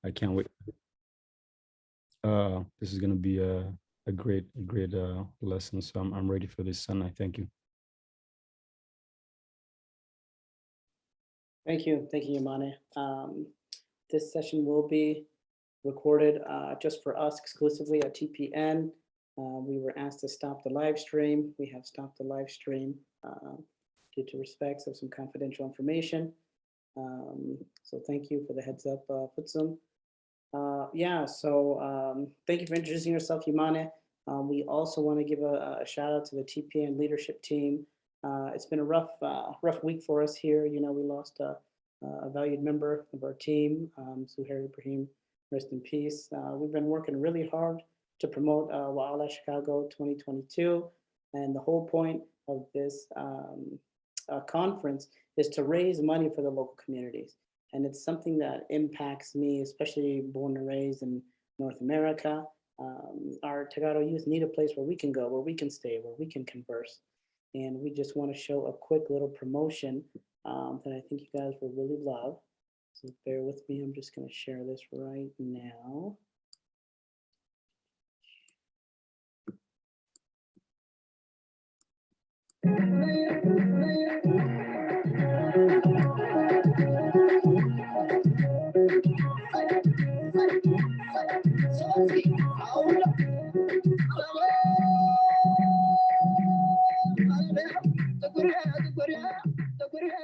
I can't wait. This is gonna be a great lesson. So I'm ready for this, and I thank you. Thank you, Yemane. This session will be recorded just for us exclusively at TPN. We were asked to stop the live stream. We have stopped the live stream due to respects of some confidential information. So thank you for the heads up, Futsum. Yeah, so thank you for introducing yourself, Yemane. We also want to give a shout out to the TPN leadership team. It's been a rough week for us here. You know, we lost a valued member of our team, Suhair Ibrahim, rest in peace. We've been working really hard to promote Wa'ala Chicago 2022. And the whole point of this conference is to raise money for the local communities. And it's something that impacts me, especially born and raised in North America. Our Tegaru youth need a place where we can go, where we can stay, where we can converse. And we just want to show a quick little promotion that I think you guys will really love. So bear with me, I'm just going to share this right now.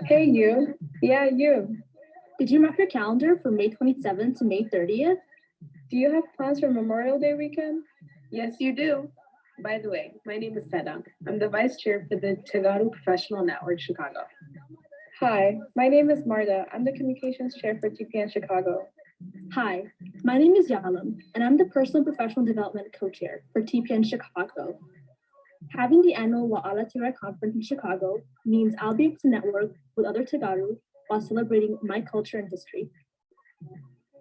Hey you, yeah you. Did you mark your calendar for May 27th to May 30th? Do you have plans for Memorial Day weekend? Yes, you do. By the way, my name is Seda. I'm the vice chair for the Tegaru Professional Network Chicago. Hi, my name is Marta. I'm the communications chair for TPN Chicago. Hi, my name is Yalam, and I'm the personal professional development co-chair for TPN Chicago. Having the annual Wa'ala Tigray conference in Chicago means I'll be able to network with other Tegaru while celebrating my culture and history.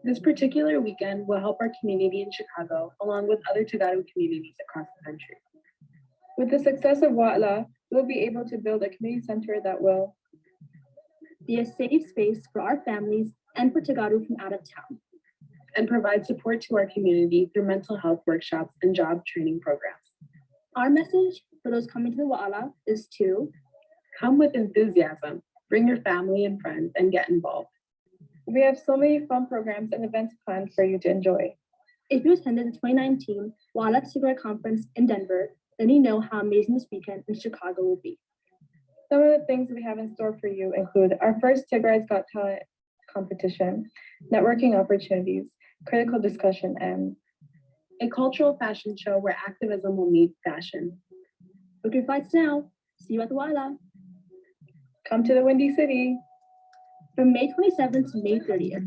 This particular weekend will help our community in Chicago, along with other Tegaru communities across the country. With the success of Wa'ala, we'll be able to build a community center that will be a safe space for our families and for Tegaru from out of town, and provide support to our community through mental health workshops and job training programs. Our message for those coming to the Wa'ala is to come with enthusiasm, bring your family and friends, and get involved. We have so many fun programs and events planned for you to enjoy. If you attended the 2019 Wa'ala Tigray Conference in Denver, then you know how amazing this weekend in Chicago will be. Some of the things we have in store for you include our first Tigray's Got Talent competition, networking opportunities, critical discussion, and a cultural fashion show where activism will meet fashion. Book your flights now. See you at the Wa'ala. Come to the Windy City. From May 27th to May 30th.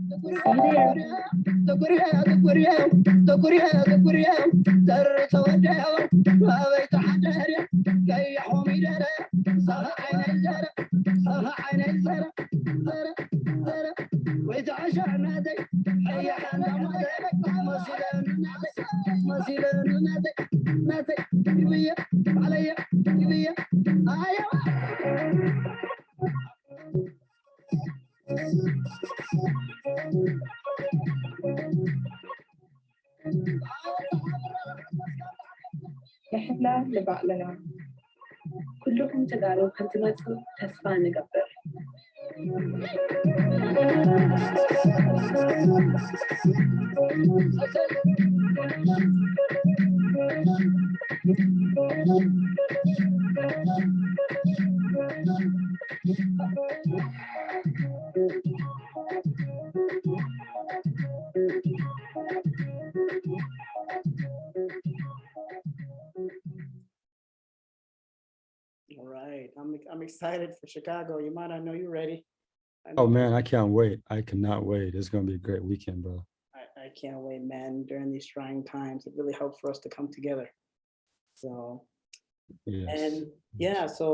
نحن لبعلنا كلكم تقالوا كنتمتوا تسفى نقبر. All right, I'm excited for Chicago. Yemane, I know you're ready. Oh man, I can't wait. I cannot wait. It's gonna be a great weekend, bro. I can't wait, man. During these trying times, it really helps for us to come together. So, yes. And yeah, so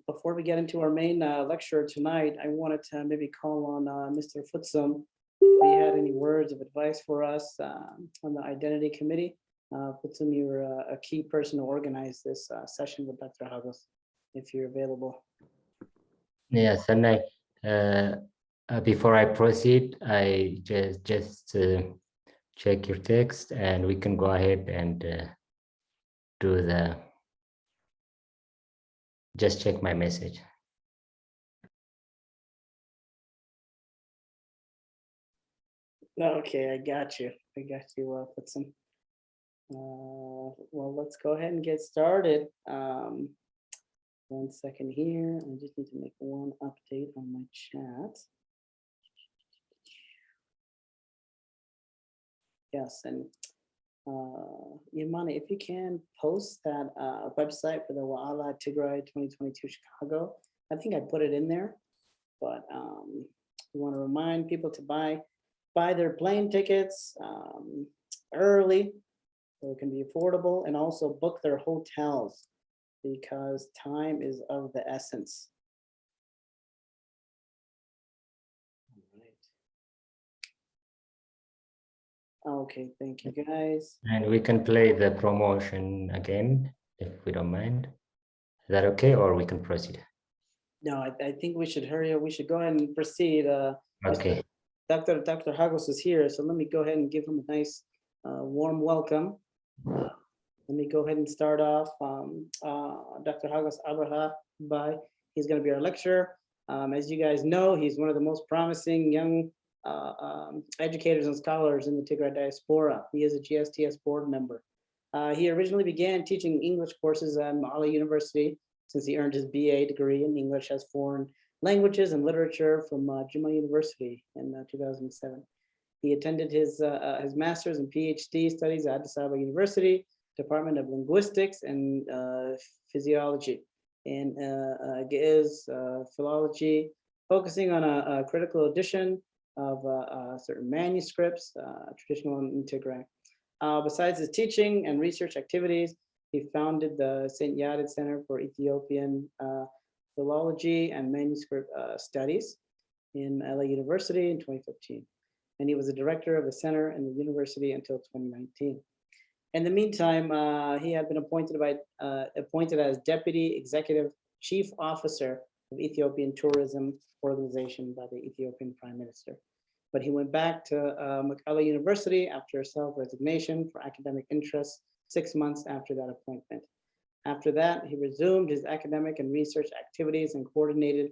before we get into our main lecture tonight, I wanted to maybe call on Mr. Futsum. If he had any words of advice for us on the identity committee. Futsum, you were a key person to organize this session with Dr. Hagos, if you're available. Yeah, Sanai. before I proceed, I just check your text, and we can go ahead and do the, just check my message. Okay, I got you. Put some. Well, let's go ahead and get started. 1 second here. I just need to make one update on my chat. Yes, and Yemane, if you can post that website for the Wa'ala Tigray 2022 Chicago. I think I put it in there, but we want to remind people to buy their plane tickets early so it can be affordable, and also book their hotels because time is of the essence. Okay, thank you guys. And we can play the promotion again, if we don't mind. Is that okay, or we can proceed? No, I think we should hurry up. We should go ahead and proceed. Okay. Dr. Hagos is here, so let me go ahead and give him a nice warm welcome. Let me go ahead and start off. Dr. Hagos Abraha, he's going to be our lecturer. As you guys know, he's one of the most promising young educators and scholars in the Tigray diaspora. He is a GSTS board member. He originally began teaching English courses at Ma'ala University since he earned his BA degree in English as foreign languages and literature from Yemane University in 2007. He attended his master's and PhD studies at Addis Ababa University, Department of Linguistics and Physiology, and Ge'ez philology, focusing on a critical edition of certain manuscripts, traditional in Tigray. Besides his teaching and research activities, he founded the St. Yared Center for Ethiopian Philology and Manuscript Studies in LA University in 2015. And he was the director of the center in the university until 2019. In the meantime, he had been appointed as Deputy Executive Chief Officer of Ethiopian Tourism Organization by the Ethiopian Prime Minister. But he went back to Mekelle University after self-resignation for academic interests 6 months after that appointment. After that, he resumed his academic and research activities and coordinated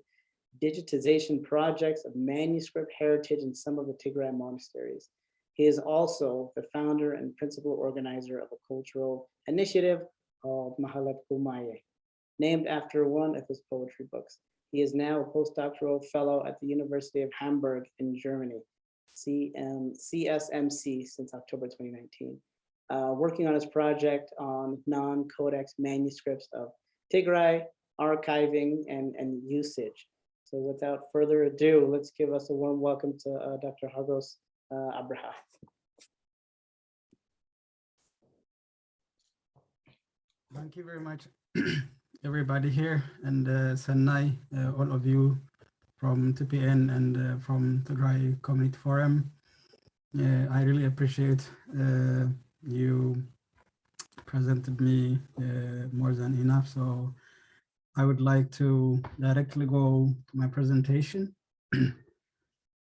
digitization projects of manuscript heritage in some of the Tigray monasteries. He is also the founder and principal organizer of a cultural initiative called Mahalet Kumaye, named after one of his poetry books. He is now a postdoctoral fellow at the University of Hamburg in Germany, CSMC, since October 2019, working on his project on non-codex manuscripts of Tigray, archiving, and usage. So without further ado, let's give us a warm welcome to Dr. Hagos Abraha. Thank you very much, everybody here, and Sanai, all of you from TPN and from Tigray Community Forum. I really appreciate you presented me more than enough, so I would like to directly go to my presentation.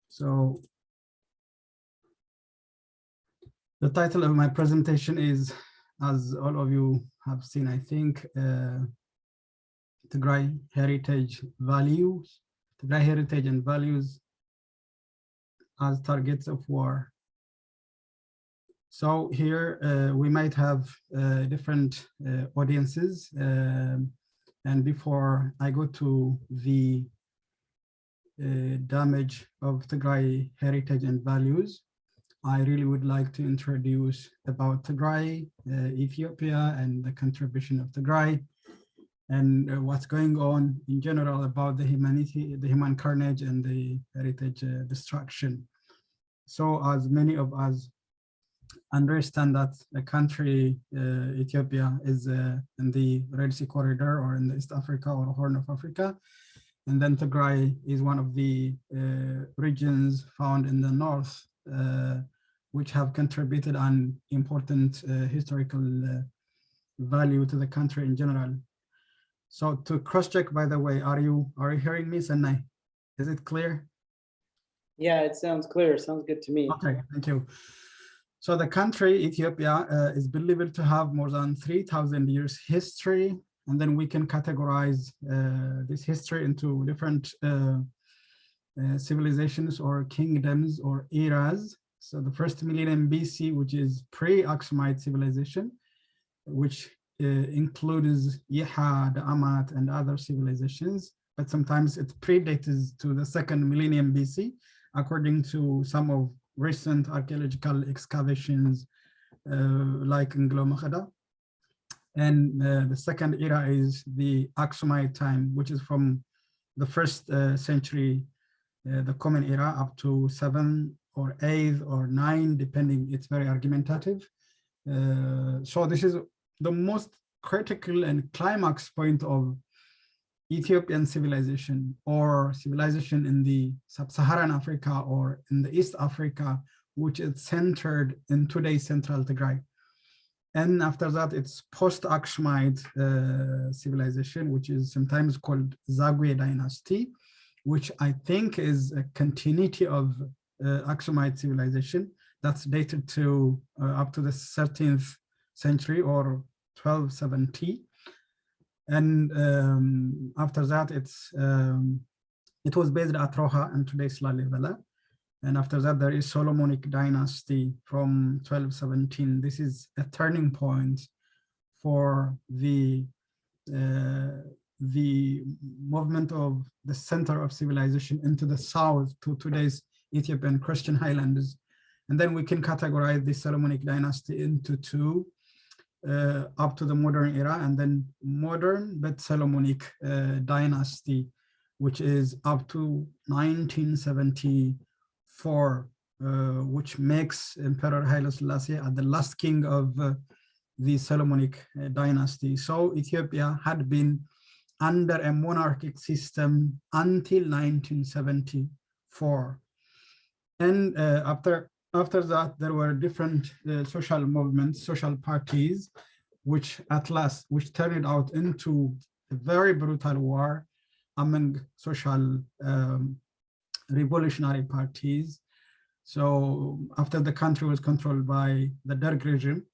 So the title of my presentation is, as all of you have seen, I think, Tigray Heritage Values, Tigray Heritage and Values as Targets of War. So here we might have different audiences, and before I go to the damage of Tigray heritage and values, I really would like to introduce about Tigray, Ethiopia, and the contribution of Tigray, and what's going on in general about the human carnage and the heritage destruction. So as many of us understand that the country, Ethiopia, is in the Red Sea corridor or in the East Africa or Horn of Africa. And then Tigray is one of the regions found in the north, which have contributed an important historical value to the country in general. So to cross-check, by the way, are you hearing me, Sanai? Is it clear? Yeah, it sounds clear. Sounds good to me. Okay, thank you. So the country, Ethiopia, is believed to have more than 3,000 years history. And then we can categorize this history into different civilizations or kingdoms or eras. So the first millennium BC, which is pre-Axomite civilization, which includes Yeha, the Amat, and other civilizations, but sometimes it predates to the second millennium BC, according to some of recent archaeological excavations like in Glomachada. And the second era is the Axomite time, which is from the first century, the Common Era, up to 7th or 8th or 9th, depending, it's very argumentative. So this is the most critical and climax point of Ethiopian civilization or civilization in the sub-Saharan Africa or in the East Africa, which is centered in today's central Tigray. And after that, it's post-Axomite civilization, which is sometimes called Zagwe dynasty, which I think is a continuity of Axomite civilization that's dated to up to the 13th century or 1270. And after that, it was based at Roha and today's Lalibela. And after that, there is Solomonic dynasty from 1217. This is a turning point for the movement of the center of civilization into the south to today's Ethiopian Christian highlands. And then we can categorize the Solomonic dynasty into two, up to the modern era, and then modern but Solomonic dynasty, which is up to 1974, which makes Emperor Haile Selassie the last king of the Solomonic dynasty. So Ethiopia had been under a monarchic system until 1974. And after that, there were different social movements, social parties, which turned out into a very brutal war among social revolutionary parties. So after the country was controlled by the Derg regime,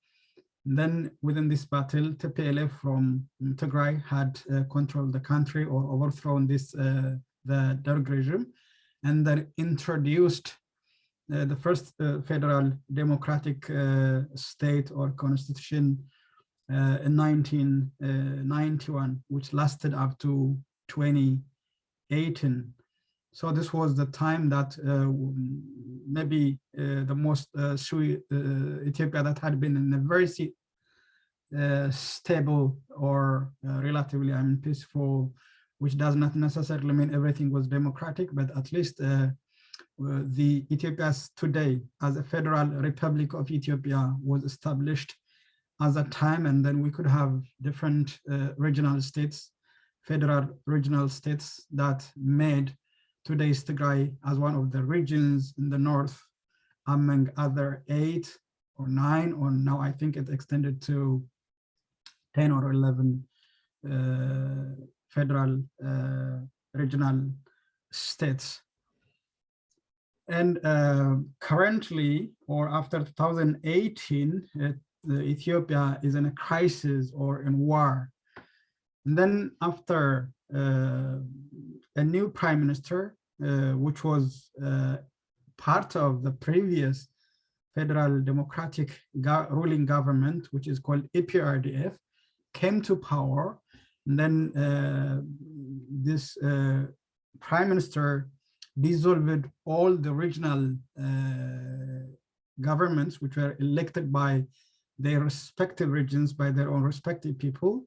then within this battle, TPLF from Tigray had controlled the country or overthrown the Derg regime, and then introduced the first federal democratic state or constitution in 1991, which lasted up to 2018. So this was the time that maybe the most Ethiopia that had been in a very stable or relatively peaceful, which does not necessarily mean everything was democratic, but at least the Ethiopia today as a federal republic of Ethiopia was established as a time, and then we could have different regional states, federal regional states that made today's Tigray as one of the regions in the north among other 8 or 9, or now I think it extended to 10 or 11 federal regional states. And currently, or after 2018, Ethiopia is in a crisis or in war. And then after a new prime minister, which was part of the previous federal democratic ruling government, which is called EPRDF, came to power. And then this prime minister dissolved all the regional governments, which were elected by their respective regions, by their own respective people.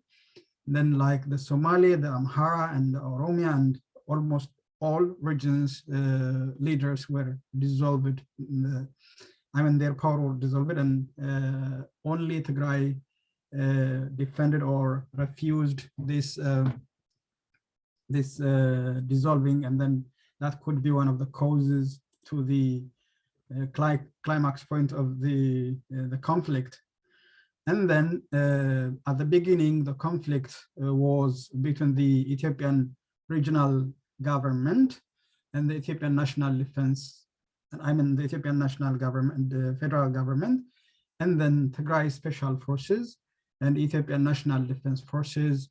And then like the Somali, the Amhara, and the Oromia, and almost all regions leaders were dissolved. Their power was dissolved, and only Tigray defended or refused this dissolving, and then that could be one of the causes to the climax point of the conflict. And then at the beginning, the conflict was between the Ethiopian regional government and the Ethiopian National Defense I'm in the Ethiopian national government, the federal government, and then Tigray Special Forces and Ethiopian National Defense Forces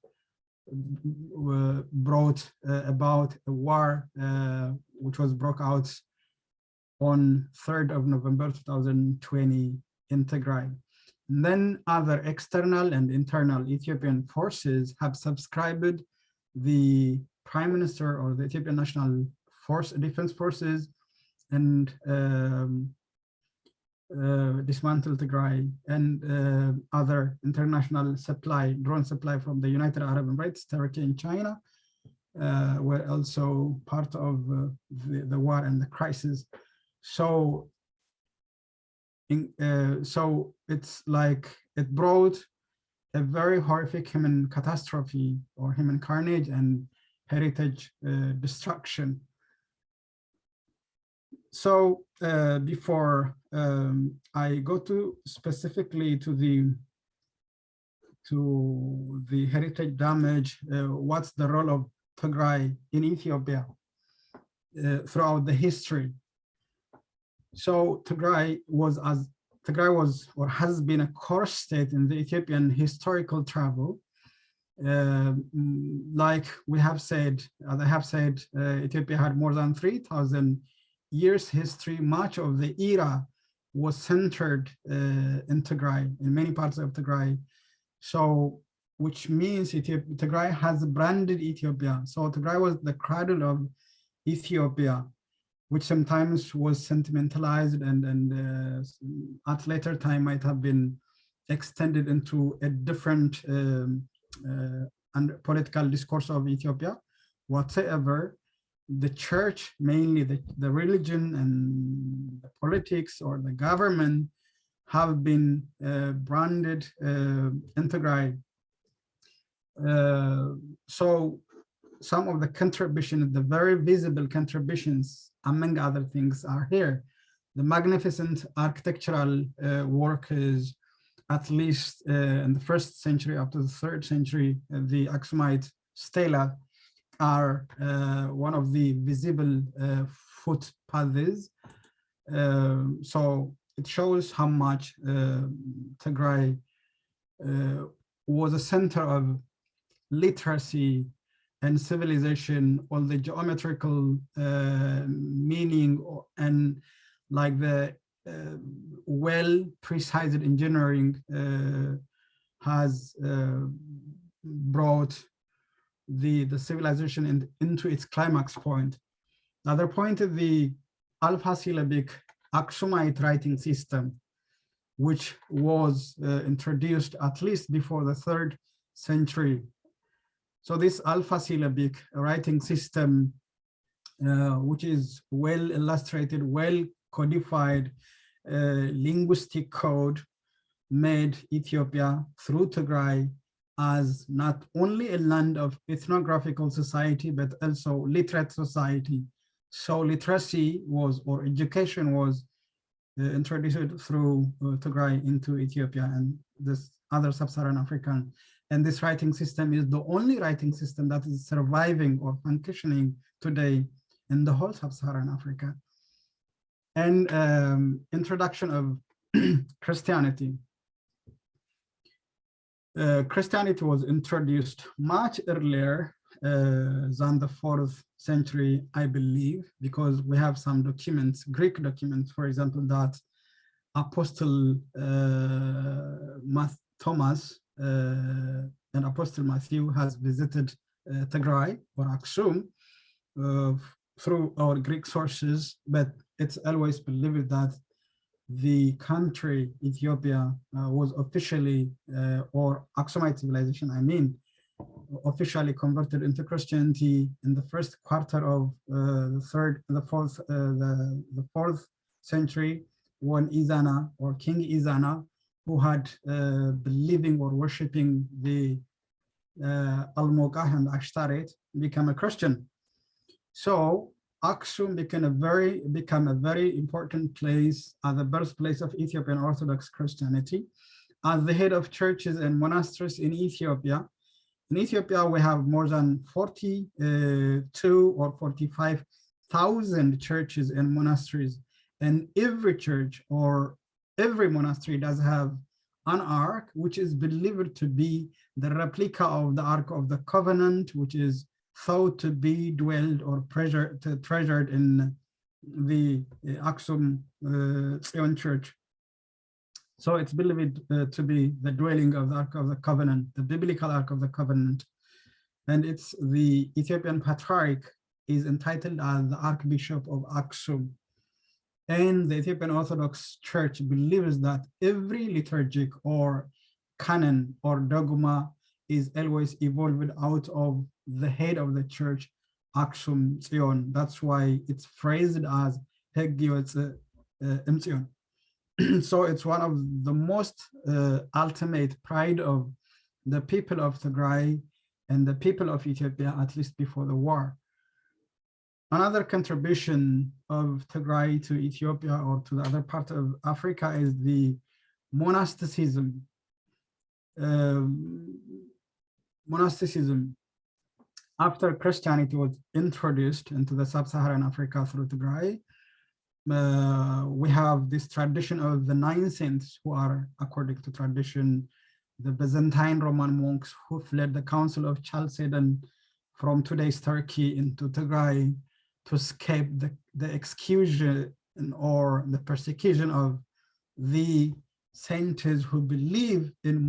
brought about a war which was broke out on 3rd of November 2020 in Tigray. And then other external and internal Ethiopian forces have subscribed the Prime Minister or the Ethiopian National Defense Forces and dismantle Tigray, and other international drone supply from the United Arab Emirates, Turkey, and China were also part of the war and the crisis. So, so it's like it brought a very horrific human catastrophe or human carnage and heritage destruction. So before I go to specifically to the heritage damage, what's the role of Tigray in Ethiopia throughout the history? So Tigray was or has been a core state in the Ethiopian historical travel. Like we have said, Ethiopia had more than 3,000 years history. Much of the era was centered in Tigray, in many parts of Tigray. So, which means Tigray has branded Ethiopia. So Tigray was the cradle of Ethiopia, which sometimes was sentimentalized and at later time might have been extended into a different political discourse of Ethiopia. Whatever, the church, mainly the religion and the politics or the government, have been branded in Tigray. So some of the contributions, the very visible contributions, among other things, are here. The magnificent architectural work is, at least in the 1st century up to the 3rd century, the Axomite stela are one of the visible footpaths. So it shows how much Tigray was a center of literacy and civilization, all the geometrical meaning and like the well precise engineering has brought the civilization into its climax point. The other point is the Alpha Syllabic Axomite writing system, which was introduced at least before the 3rd century. So this Alpha Syllabic writing system, which is well illustrated, well codified linguistic code, made Ethiopia through Tigray as not only a land of ethnographical society, but also literate society. So literacy was, or education was introduced through Tigray into Ethiopia and this other sub-Saharan African. And this writing system is the only writing system that is surviving or functioning today in the whole sub-Saharan Africa. And introduction of Christianity. Christianity was introduced much earlier than the 4th century, I believe, because we have some documents, Greek documents, for example, that Apostle Thomas and Apostle Matthew has visited Tigray or Aksum through our Greek sources, but it's always believed that the country Ethiopia was officially, or Axomite civilization, I mean, officially converted into Christianity in the 1st quarter of the 4th century, when Izana or King Izana, who had believing or worshipping the Almogah and Ashtaret, became a Christian. So Aksum became a very important place as the birthplace of Ethiopian Orthodox Christianity, as the head of churches and monasteries in Ethiopia. In Ethiopia, we have more than 42 or 45,000 churches and monasteries, And every church or every monastery does have an ark, which is believed to be the replica of the Ark of the Covenant, which is thought to be dwelled or treasured in the Axom Church. So it's believed to be the dwelling of the Ark of the Covenant, the biblical Ark of the Covenant. And it's the Ethiopian Patriarch is entitled as the Archbishop of Axum. And the Ethiopian Orthodox Church believes that every liturgic or canon or dogma is always evolved out of the head of the church, Axum Zion. That's why it's phrased as Hagos Abraha. So it's one of the most ultimate pride of the people of Tigray and the people of Ethiopia, at least before the war. Another contribution of Tigray to Ethiopia or to the other part of Africa is the monasticism. Monasticism, after Christianity was introduced into the sub-Saharan Africa through Tigray, we have this tradition of the 9 saints who are, according to tradition, the Byzantine Roman monks who fled the Council of Chalcedon from today's Turkey into Tigray to escape the exclusion or the persecution of the saints who believe in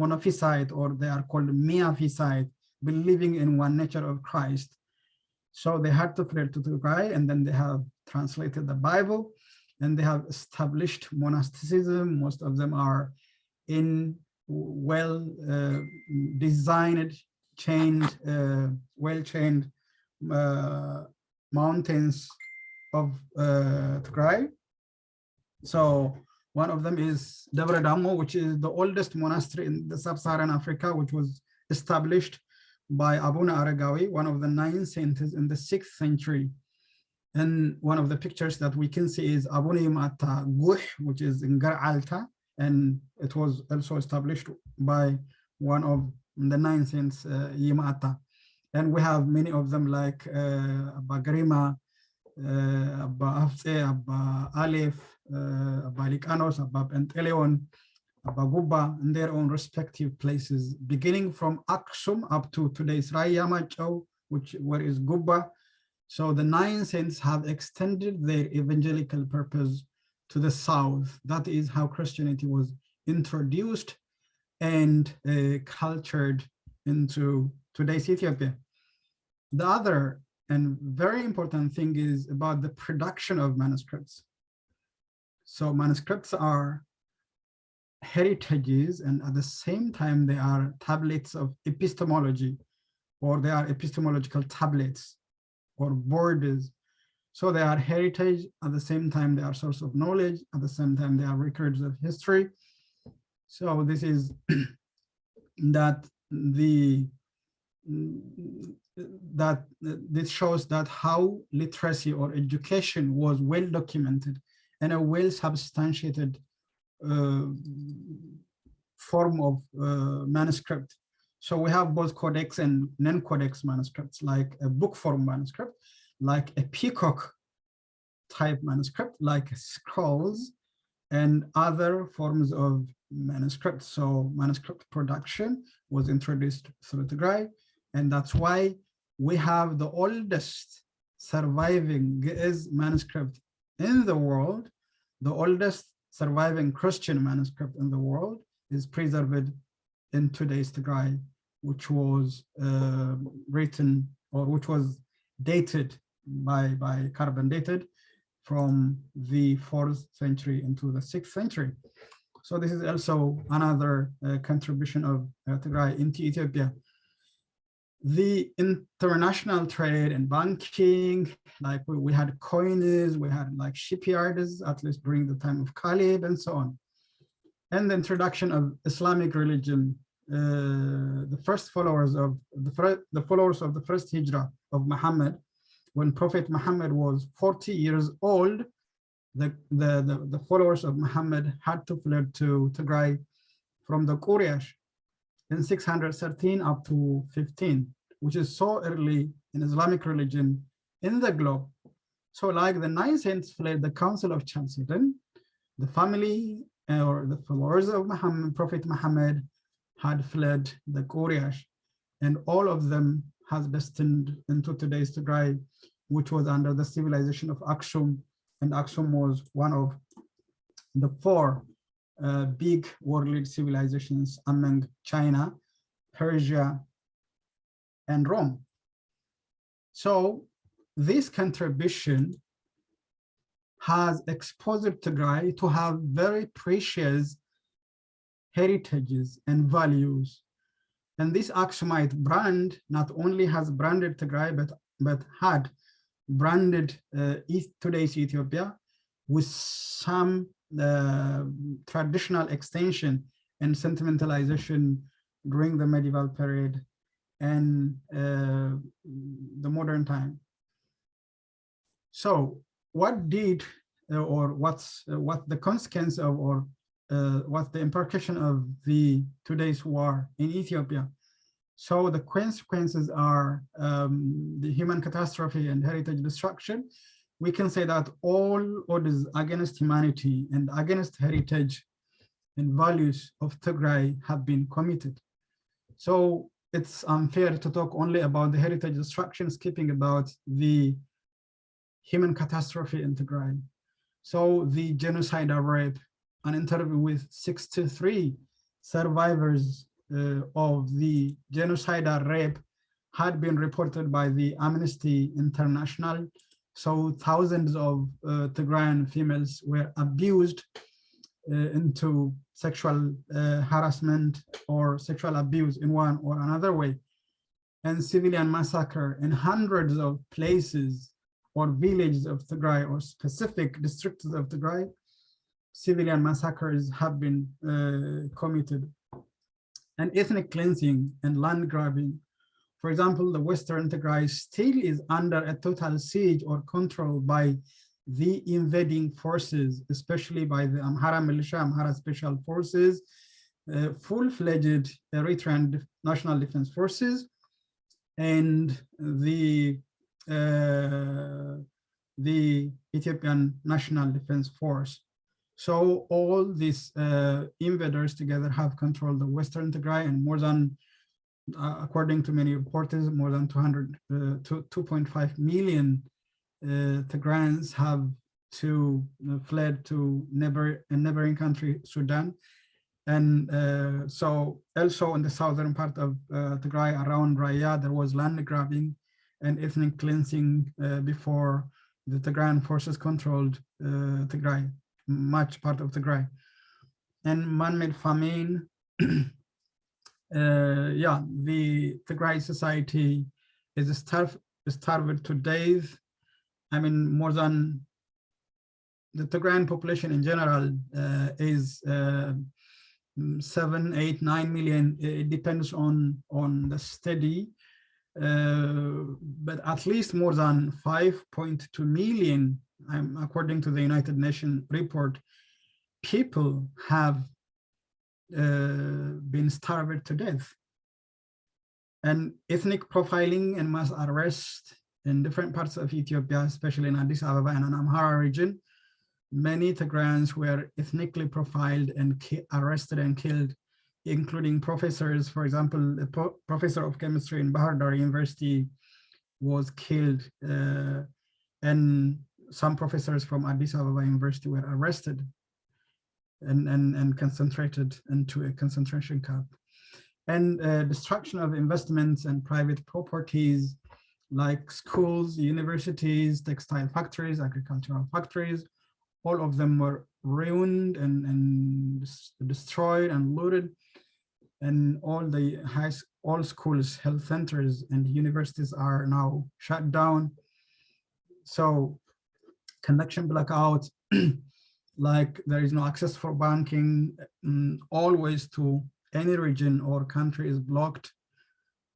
monophysite, or they are called miaphysite, believing in one nature of Christ. So they had to flee to Tigray, and then they have translated the Bible, and they have established monasticism. Most of them are in well designed, well-chained mountains of Tigray. So one of them is Debre Damo, which is the oldest monastery in the sub-Saharan Africa, which was established by Abuna Aragawi, one of the 9 saints in the 6th century. And one of the pictures that we can see is Abuna Yemata Guh, which is in Gar'alta, and it was also established by one of the 9 saints, Yemata. And we have many of them like Abba Garima, Abba Hafse, Abba Aleph, Abba Likanos, Abba Penteleon, Abba Gubba, in their own respective places, beginning from Aksum up to today's Raya Machau, where is Gubba. So the 9 saints have extended their evangelical purpose to the south. That is how Christianity was introduced and cultured into today's Ethiopia. The other and very important thing is about the production of manuscripts. So manuscripts are heritages, and at the same time they are tablets of epistemology, or they are epistemological tablets or borders. So they are heritage, at the same time they are source of knowledge, at the same time they are records of history. So this is this shows that how literacy or education was well documented and a well substantiated form of manuscript. So we have both codex and non-codex manuscripts, like a book form manuscript, like a peacock type manuscript, like scrolls, and other forms of manuscripts. So manuscript production was introduced through Tigray, and that's why we have the oldest surviving Ge'ez manuscript in the world. The oldest surviving Christian manuscript in the world is preserved in today's Tigray, which was written, or which was dated by carbon dated from the 4th century into the 6th century. So this is also another contribution of Tigray into Ethiopia. The international trade and banking, like we had coinage, we had like shipyards, at least during the time of Khalid and so on. And the introduction of Islamic religion, the first followers of the first hijrah of Muhammad, when Prophet Muhammad was 40 years old, the followers of Muhammad had to flee to Tigray from the Quraysh in 613 up to 15, which is so early in Islamic religion in the globe. So like the 9 saints fled the council of Chalcedon, the family or the followers of Muhammad, Prophet Muhammad had fled the Koreash, and all of them has destined into today's Tigray, which was under the civilization of Aksum, and Aksum was one of the 4 big world civilizations among China, Persia, and Rome. So this contribution has exposed Tigray to have very precious heritages and values. And this Axomite brand not only has branded Tigray, but had branded today's Ethiopia with some traditional extension and sentimentalization during the medieval period and the modern time. So what did or what's the consequence of, or what's the implication of the today's war in Ethiopia? So the consequences are the human catastrophe and heritage destruction. We can say that all orders against humanity and against heritage and values of Tigray have been committed. So it's unfair to talk only about the heritage destruction, skipping about the human catastrophe in Tigray. So the genocidal rape, an interview with 63 survivors of the genocidal rape had been reported by the Amnesty International. So thousands of Tigrayan females were abused into sexual harassment or sexual abuse in one or another way, and civilian massacre in hundreds of places or villages of Tigray or specific districts of Tigray. Civilian massacres have been committed, and ethnic cleansing and land grabbing. For example, the Western Tigray still is under a total siege or control by the invading forces, especially by the Amhara militia, Amhara special forces, full-fledged Eritrean National Defense Forces, and the Ethiopian National Defense Force. So all these invaders together have controlled the Western Tigray, and more than, according to many reporters, more than 2.5 million Tigrayans have fled to a neighboring country, Sudan. And so also in the southern part of Tigray, around Raya, there was land grabbing and ethnic cleansing before the Tigrayan forces controlled Tigray, much part of Tigray. And man-made famine, yeah, the Tigray society is starved to death. I mean, more than the Tigrayan population in general is 7, 8, 9 million. It depends on the study, but at least more than 5.2 million, according to the United Nations report, people have been starved to death. And ethnic profiling and mass arrest in different parts of Ethiopia, especially in Addis Ababa and an Amhara region, many Tigrayans were ethnically profiled and arrested and killed, including professors. For example, a professor of chemistry in Bahar Dar University was killed, and some professors from Addis Ababa University were arrested and concentrated into a concentration camp. And destruction of investments and private properties like schools, universities, textile factories, agricultural factories, all of them were ruined and destroyed and looted. And all schools, health centers, and universities are now shut down. So connection blackout, like there is no access for banking, always to any region or country is blocked,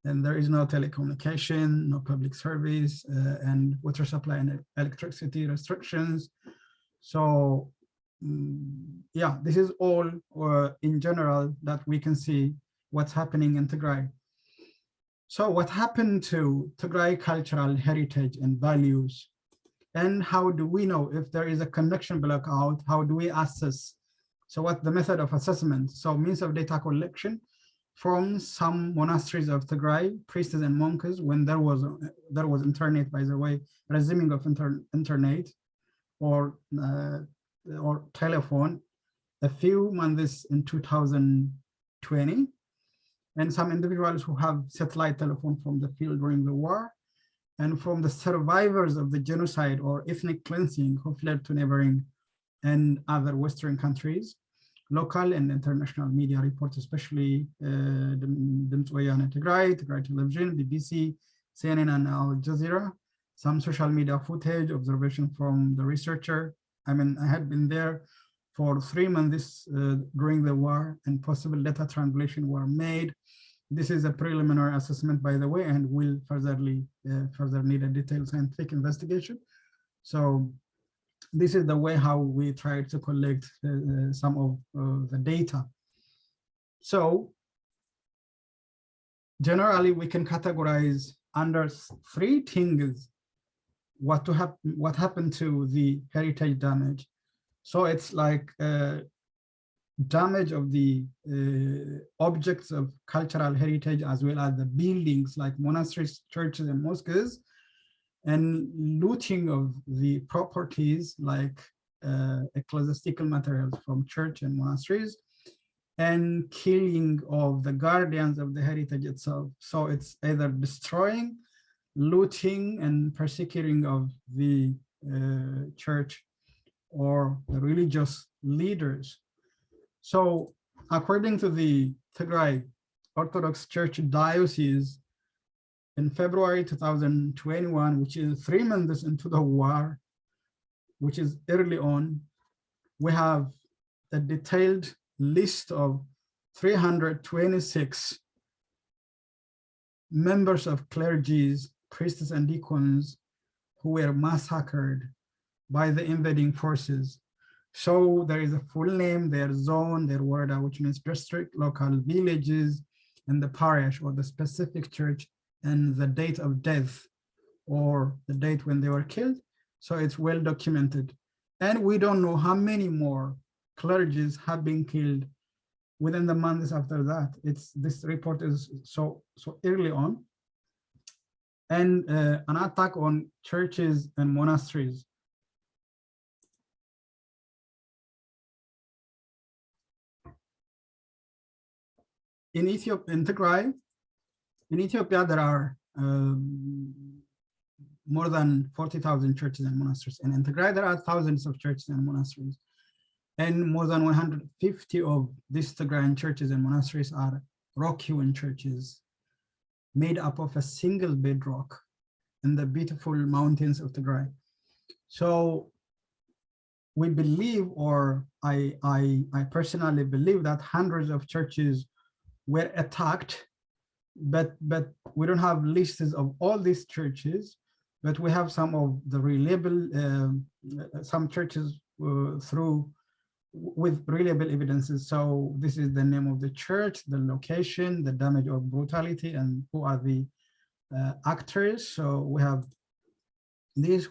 and there is no telecommunication, no public service, and water supply and electricity restrictions. So yeah, this is all in general that we can see what's happening in Tigray. So what happened to Tigray cultural heritage and values? And how do we know if there is a connection blackout? How do we assess? So what the method of assessment? So means of data collection from some monasteries of Tigray, priests and monks, when there was internet, by the way, resuming of internet or telephone, a few months in 2020, and some individuals who have satellite telephone from the field during the war, and from the survivors of the genocide or ethnic cleansing who fled to neighboring and other Western countries. Local and international media reports, especially Dimts Wayane Tigray, Tigray Television, BBC, CNN, and Al Jazeera. Some social media footage, observation from the researcher. I mean, I had been there for 3 months during the war, and possible data translation were made. This is a preliminary assessment, by the way, and will further need a detailed scientific investigation. So this is the way how we try to collect some of the data. So generally, we can categorize under 3 things what happened to the heritage damage. So it's like damage of the objects of cultural heritage, as well as the buildings like monasteries, churches, and mosques, and looting of the properties like ecclesiastical materials from church and monasteries, and killing of the guardians of the heritage itself. So it's either destroying, looting, and persecuting of the church or the religious leaders. So according to the Tigray Orthodox Church Diocese, in February 2021, which is 3 months into the war, which is early on, we have a detailed list of 326 members of clergies, priests, and deacons who were massacred by the invading forces. So there is a full name, their zone, their warda, which means district, local villages, and the parish or the specific church, and the date of death or the date when they were killed. So it's well documented. And we don't know how many more clergies have been killed within the months after that. This report is so early on. And an attack on churches and monasteries. In Ethiopia, in Tigray, in Ethiopia, there are more than 40,000 churches and monasteries. And in Tigray, there are thousands of churches and monasteries. And more than 150 of these Tigrayan churches and monasteries are rock-hewn churches made up of a single bedrock in the beautiful mountains of Tigray. So we believe, or I personally believe, that hundreds of churches were attacked, but we don't have lists of all these churches, but we have some of the reliable, some churches with reliable evidences. So this is the name of the church, the location, the damage or brutality, and who are the actors. So we have this.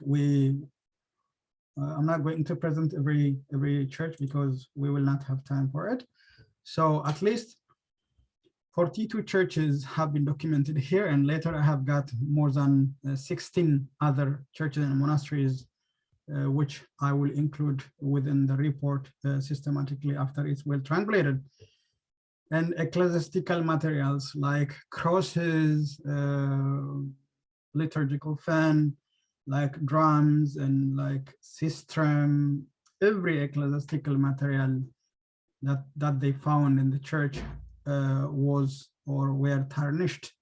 I'm not going to present every church because we will not have time for it. So at least 42 churches have been documented here, and later I have got more than 16 other churches and monasteries, which I will include within the report systematically after it's well translated. And ecclesiastical materials like crosses, liturgical fan, like drums, and like sistrum, every ecclesiastical material that they found in the church was or were tarnished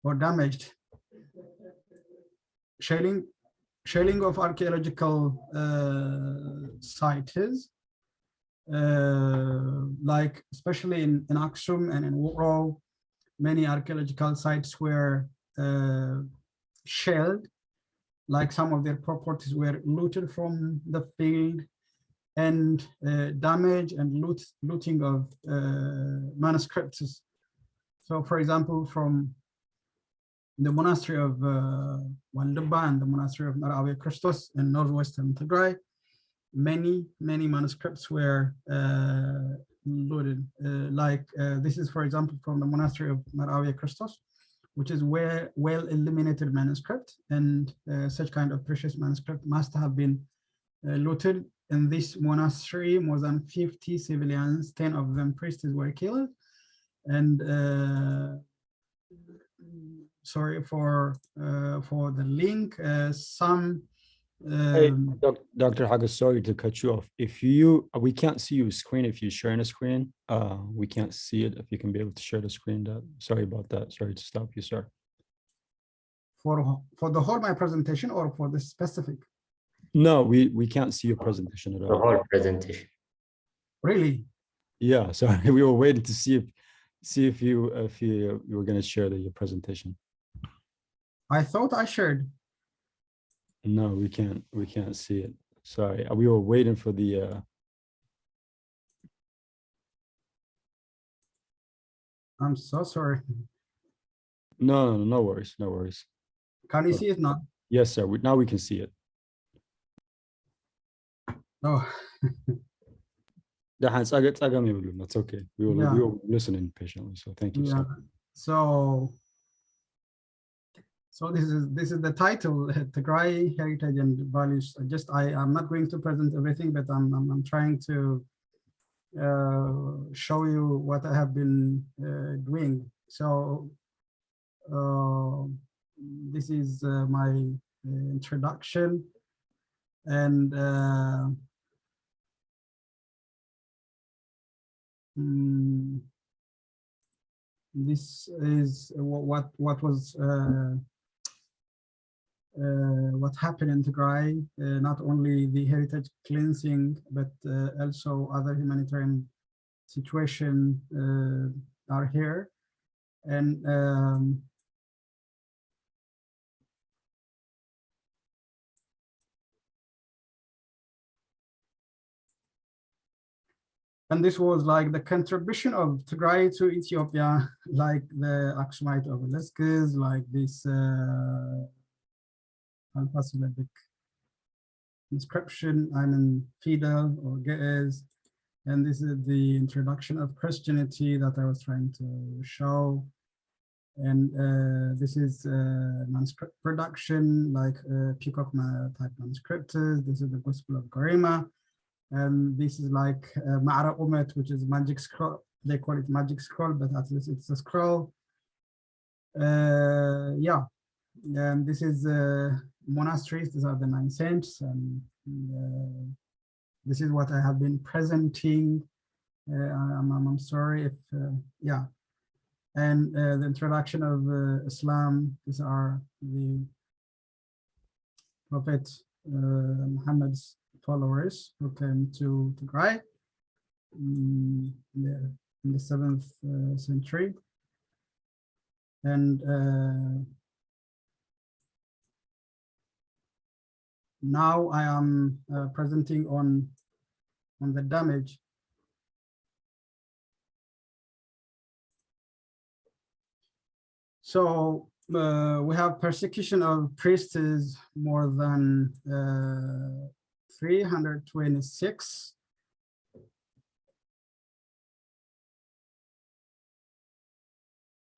or damaged. Shelling of archaeological sites, like especially in Aksum and in Woro, many archaeological sites were shelled, like some of their properties were looted from the field, and damage and looting of manuscripts. So for example, from the monastery of Waldeba and the monastery of Marawi Christos in northwestern Tigray. Many manuscripts were loaded. This is, for example, from the monastery of Marawi Christos, which is well illuminated manuscript, and such kind of precious manuscript must have been looted. In this monastery, more than 50 civilians, 10 of them priests were killed. And sorry for the link. Hey, Dr. Hagos, sorry to cut you off. We can't see your screen if you're sharing a screen. We can't see it. If you can be able to share the screen, sorry about that. Sorry to stop you, sir. For the whole my presentation or for the specific? No, we can't see your presentation at The all. whole presentation. Really? Yeah, sorry. We were waiting to see if you were going to share your presentation. I thought I shared. No, we can't see it. Sorry. We were waiting for the I'm so sorry. No worries. No worries. Can you see it now? Yes, sir. Now we can see it. Oh, That's okay. We were listening patiently. So thank you, yeah. sir. So this is the title, Tigray Heritage and Values. I'm not going to present everything, but I'm trying to show you what I have been doing. So this is my introduction, and this is what happened in Tigray, not only the heritage cleansing, but also other humanitarian situation are here. And this was like the contribution of Tigray to Ethiopia, like the Axomite obelisks, like this Syllabic inscription, Fidel or Ge'ez. And this is the introduction of Christianity that I was trying to show. And this is manuscript production, like peacock type manuscripts. This is the Gospel of Garima. And this is like Ma'ara Umet, which is magic scroll. They call it magic scroll, but at least it's a scroll. Yeah, and this is monasteries. These are the 9 saints, and this is what I have been presenting. I'm sorry if yeah. And the introduction of Islam. These are the Prophet Muhammad's followers who came to Tigray in the 7th century. And now I am presenting on the damage. So we have persecution of priests more than 326.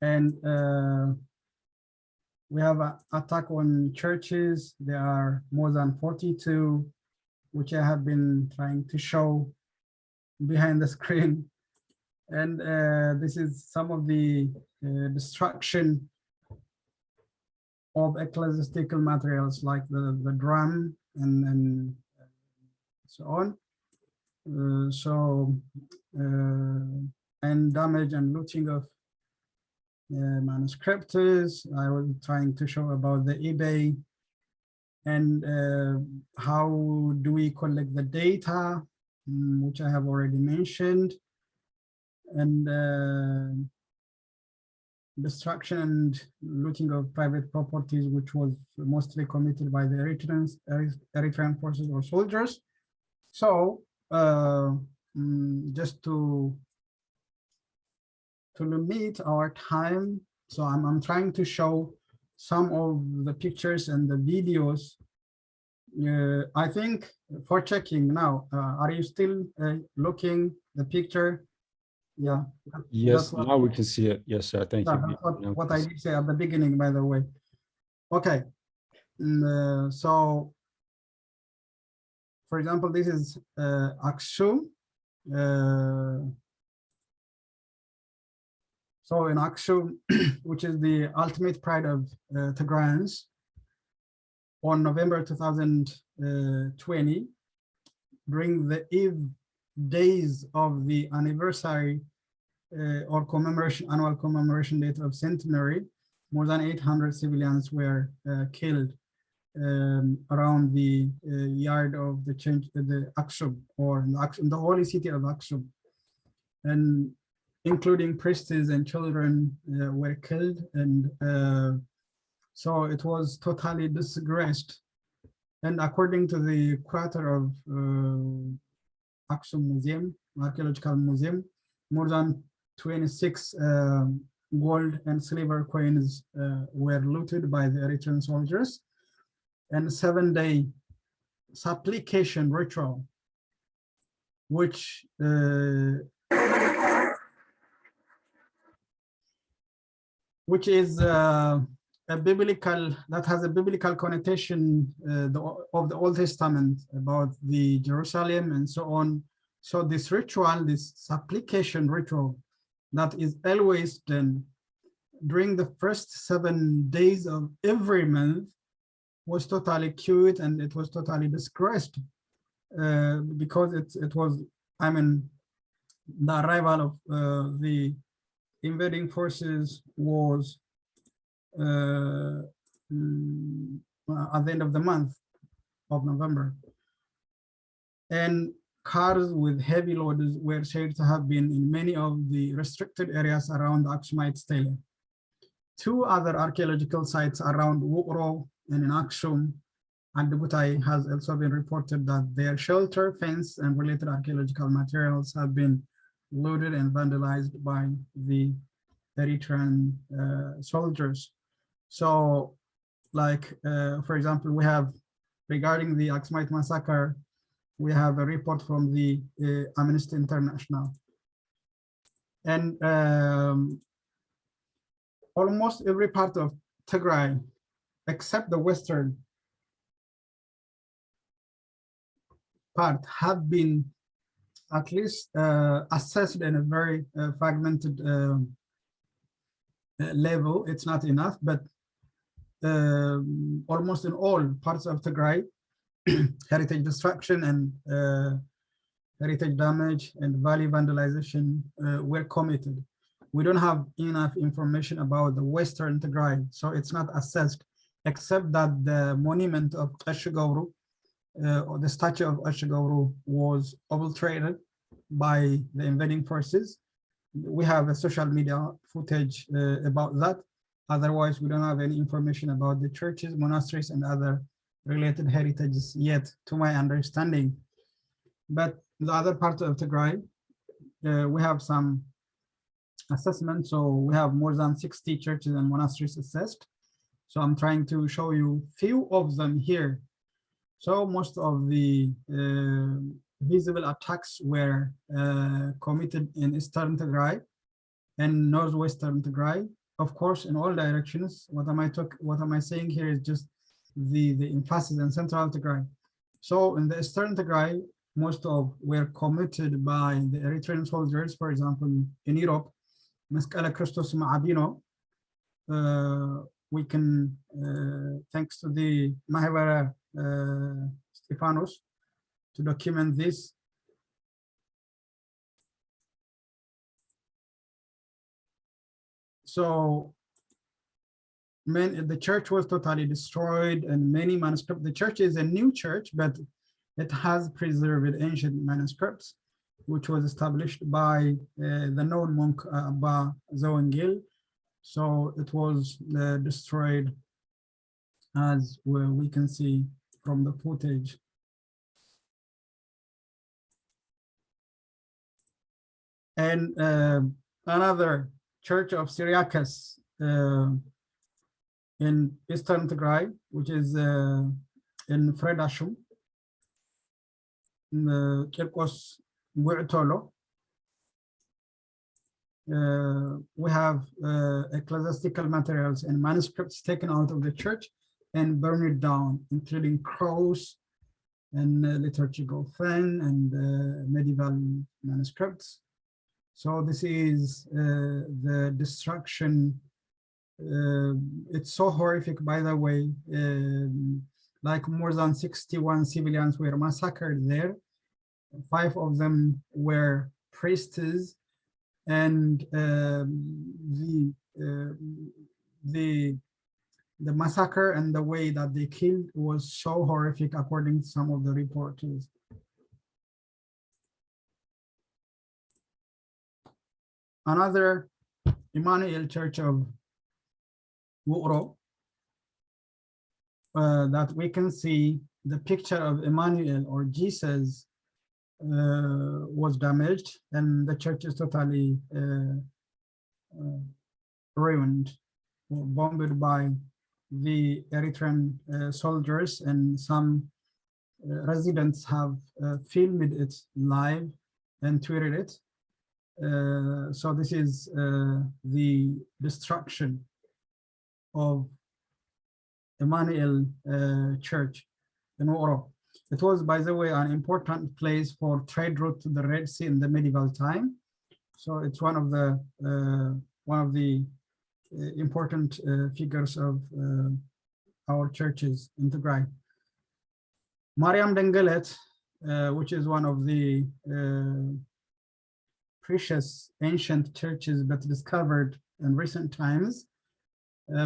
And we have an attack on churches. There are more than 42, which I have been trying to show behind the screen. And this is some of the destruction of ecclesiastical materials like the drum and so on. And damage and looting of manuscripts. I was trying to show about the eBay and how do we collect the data, which I have already mentioned, and destruction and looting of private properties, which was mostly committed by the Eritrean forces or soldiers. So just to limit our time, so I'm trying to show some of the pictures and the videos. I think for checking now, are you still looking the picture? Yeah. Yes, what, now we can see it. Yes, sir. Thank yeah, you. that's Now we what can I see did say at the beginning, by the way. Okay. So, for example, this is Aksum. So in Aksum, which is the ultimate pride of Tigrayans, on November 2020, during the eve days of the anniversary or annual commemoration date of centenary, more than 800 civilians were killed around the yard of the Aksum, or in the holy city of Aksum, and including priests and children were killed, and so it was totally disgraced. And according to the curator of Aksum Museum, Archaeological Museum, more than 26 gold and silver coins were looted by the Eritrean soldiers, and 7-day supplication ritual, which is a biblical, that has a biblical connotation of the Old Testament about the Jerusalem and so on. So this ritual, this supplication ritual, that is always done during the first 7 days of every month, was totally cute, and it was totally disgraced because it was, I mean, the arrival of the invading forces was at the end of the month of November. And cars with heavy loads were said to have been in many of the restricted areas around Axomite stele. 2 other archaeological sites around Wukro and in Aksum and Butai has also been reported that their shelter, fence, and related archaeological materials have been looted and vandalized by the Eritrean soldiers. So, like, for example, we have, regarding the Axomite massacre, we have a report from the Amnesty International. And almost every part of Tigray, except the western part, have been at least assessed in a very fragmented level. It's not enough, but almost in all parts of Tigray, heritage destruction and heritage damage and valley vandalization were committed. We don't have enough information about the Western Tigray, so it's not assessed, except that the monument of Ashgauru, or the statue of Ashgauru, was obliterated by the invading forces. We have a social media footage about that. Otherwise, we don't have any information about the churches, monasteries, and other related heritages yet, to my understanding. But the other part of Tigray, we have some assessment. So we have more than 60 churches and monasteries assessed. So I'm trying to show you few of them here. So most of the visible attacks were committed in Eastern Tigray and Northwestern Tigray. Of course, in all directions. What am I saying here is just the emphasis in Central Tigray. So in the Eastern Tigray, most of were committed by the Eritrean soldiers. For example, in Europe, Mescala Christos Ma'abino, we can, thanks to the Mahevara Stephanos, to document this. So the church was totally destroyed, and many manuscripts. The church is a new church, but it has preserved ancient manuscripts, which was established by the known monk Abba Zawangil. So it was destroyed, as we can see from the footage. And another church of Syriacus in eastern Tigray, which is in Fredashum, Kirkos Gu'tolo. We have ecclesiastical materials and manuscripts taken out of the church and burned down, including crows and liturgical fan and medieval manuscripts. So this is the destruction. It's so horrific, by the way. Like more than 61 civilians were massacred there. 5 of them were priests, and the massacre and the way that they killed was so horrific, according to some of the reporters. Another Emmanuel Church of Wuro, that we can see the picture of Emmanuel or Jesus was damaged, and the church is totally ruined, bombed by the Eritrean soldiers, and some residents have filmed it live and tweeted it. So this is the destruction of Emmanuel Church in Wuro. It was, by the way, an important place for trade route to the Red Sea in the medieval time. So it's one of the important figures of our churches in Tigray. Mariam Dengelet, which is one of the precious ancient churches but discovered in recent times.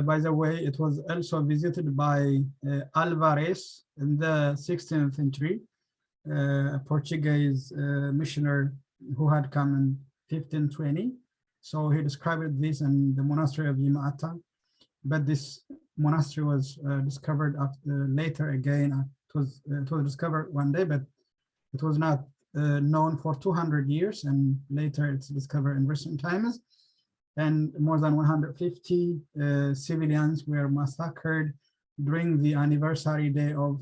By the way, it was also visited by Alvarez in the 16th century, a Portuguese missionary who had come in 1520. So he described this in the monastery of Yemane, but this monastery was discovered after, later again. It was discovered one day, but it was not known for 200 years, and later it's discovered in recent times. And more than 150 civilians were massacred during the anniversary day of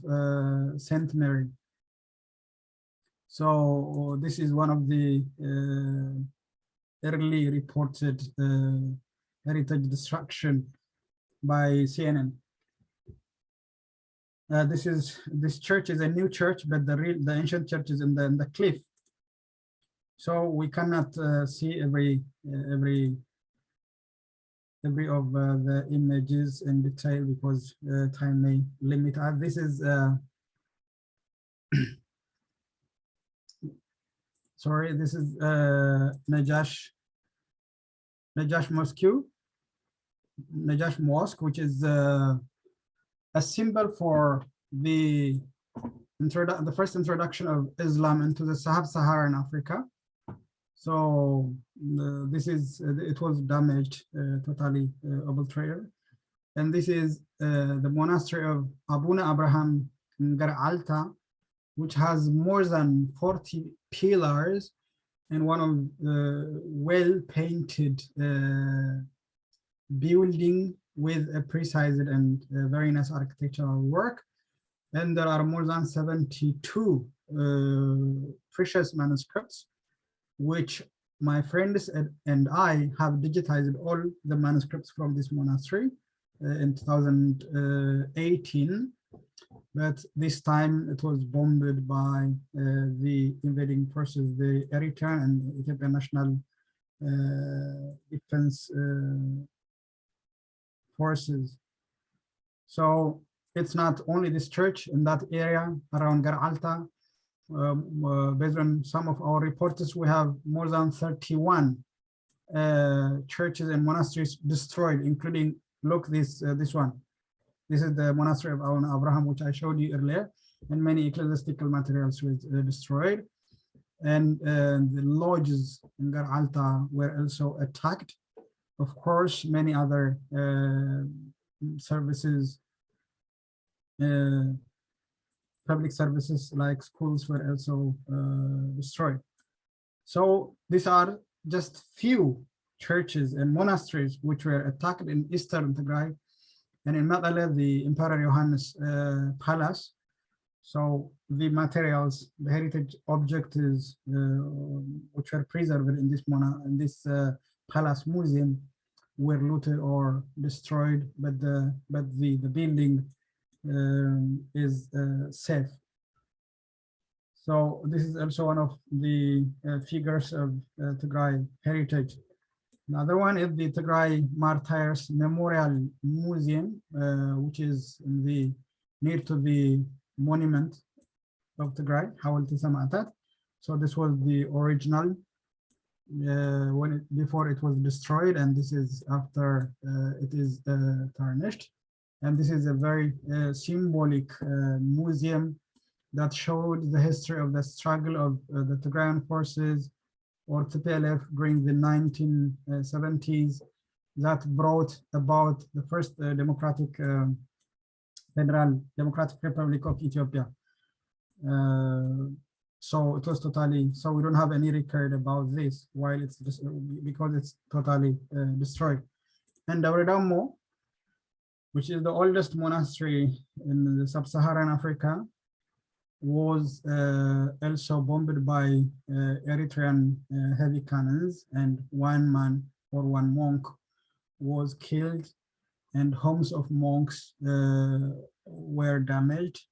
Saint Mary. So this is one of the early reported heritage destruction by CNN. This church is a new church, but the ancient church is in the cliff. So we cannot see every of the images in detail because time may limit us. This is sorry, this is Najash Mosque, which is a symbol for the first introduction of Islam into the Sub-Saharan Africa. So it was damaged, totally obliterated. And this is the monastery of Abuna Abraham in Gar'alta, which has more than 40 pillars and one of the well-painted building with a precise and very nice architectural work. And there are more than 72 precious manuscripts, which my friends and I have digitized all the manuscripts from this monastery in 2018. But this time it was bombed by the invading forces, the Eritrean and Ethiopian National Defense Forces. So it's not only this church in that area around Gar'alta. Based on some of our reports, we have more than 31 churches and monasteries destroyed, including, look, this one. This is the monastery of Abraham, which I showed you earlier, and many ecclesiastical materials were destroyed. And the lodges in Gar'alta were also attacked. Of course, many other services, public services like schools were also destroyed. So these are just few churches and monasteries which were attacked in Eastern Tigray. And in Mekelle, the Emperor Johannes Palace. So the materials, the heritage objects which were preserved in this palace museum were looted or destroyed, but the building is safe. So this is also one of the figures of Tigray heritage. Another one is the Tigray Martyrs Memorial Museum, which is in near to the monument of Tigray, Hawalti Sama'atat. So this was the original before it was destroyed, and this is after it is tarnished. And this is a very symbolic museum that showed the history of the struggle of the Tigrayan forces or TPLF during the 1970s that brought about the first Federal Democratic Republic of Ethiopia. So it was totally, so we don't have any record about this while it's just because it's totally destroyed. And Dauredamo, which is the oldest monastery in the sub-Saharan Africa, was also bombed by Eritrean heavy cannons, and one man or one monk was killed, and homes of monks were damaged.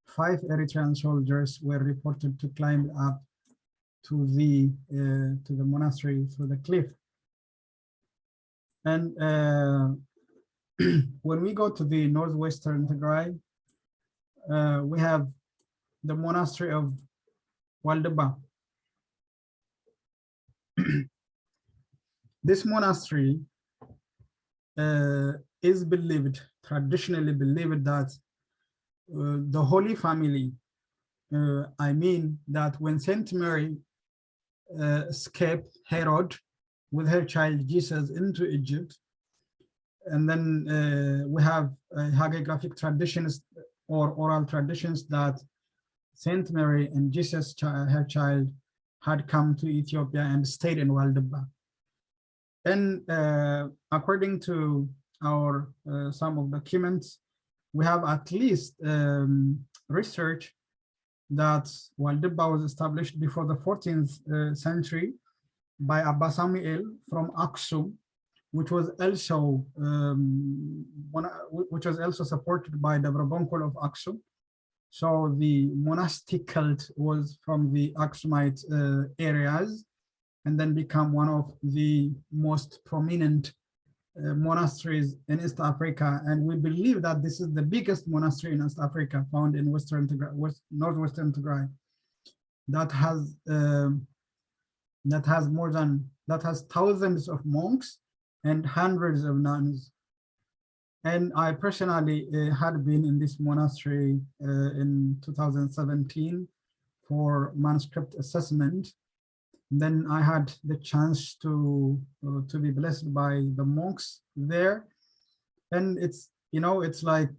5 Eritrean soldiers were reported to climb up to the monastery through the cliff. And when we go to the northwestern Tigray, we have the monastery of Waldeba. This monastery is believed, traditionally believed, that the Holy Family, I mean that when Saint Mary escaped Herod with her child Jesus into Egypt, and then we have hagiographic traditions or oral traditions that Saint Mary and Jesus, her child, had come to Ethiopia and stayed in Waldeba. And according to our some of documents, we have at least research that Waldeba was established before the 14th century by Abba Samuel from Aksum, which was also supported by the Brabonkol of Aksum. So the monastic cult was from the Axomite areas, and then become one of the most prominent monasteries in East Africa. And we believe that this is the biggest monastery in East Africa, found in Western Tigray, northwestern Tigray, that has thousands of monks and hundreds of nuns. And I personally had been in this monastery in 2017 for manuscript assessment. Then I had the chance to be blessed by the monks there, and it's, you know, it's like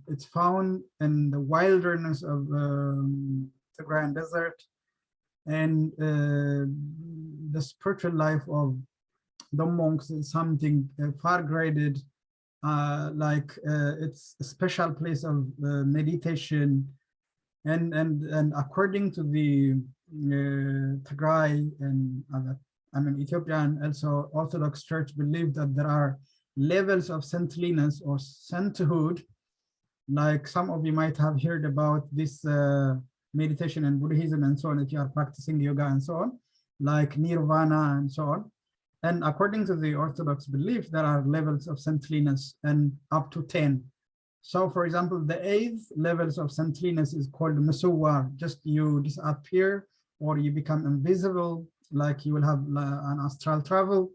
it's found in the wilderness of the Tigrayan desert, and the spiritual life of the monks is something far graded. It's a special place of meditation, and according to the Tigray and other, Ethiopian also Orthodox Church believe that there are levels of saintliness or sainthood, like some of you might have heard about this meditation in Buddhism and so on, if you are practicing yoga and so on, like nirvana and so on. And according to the Orthodox belief, there are levels of saintliness, and up to 10. So for example, the 8th levels of saintliness is called Musuwar, just you disappear or you become invisible, like you will have an astral travel.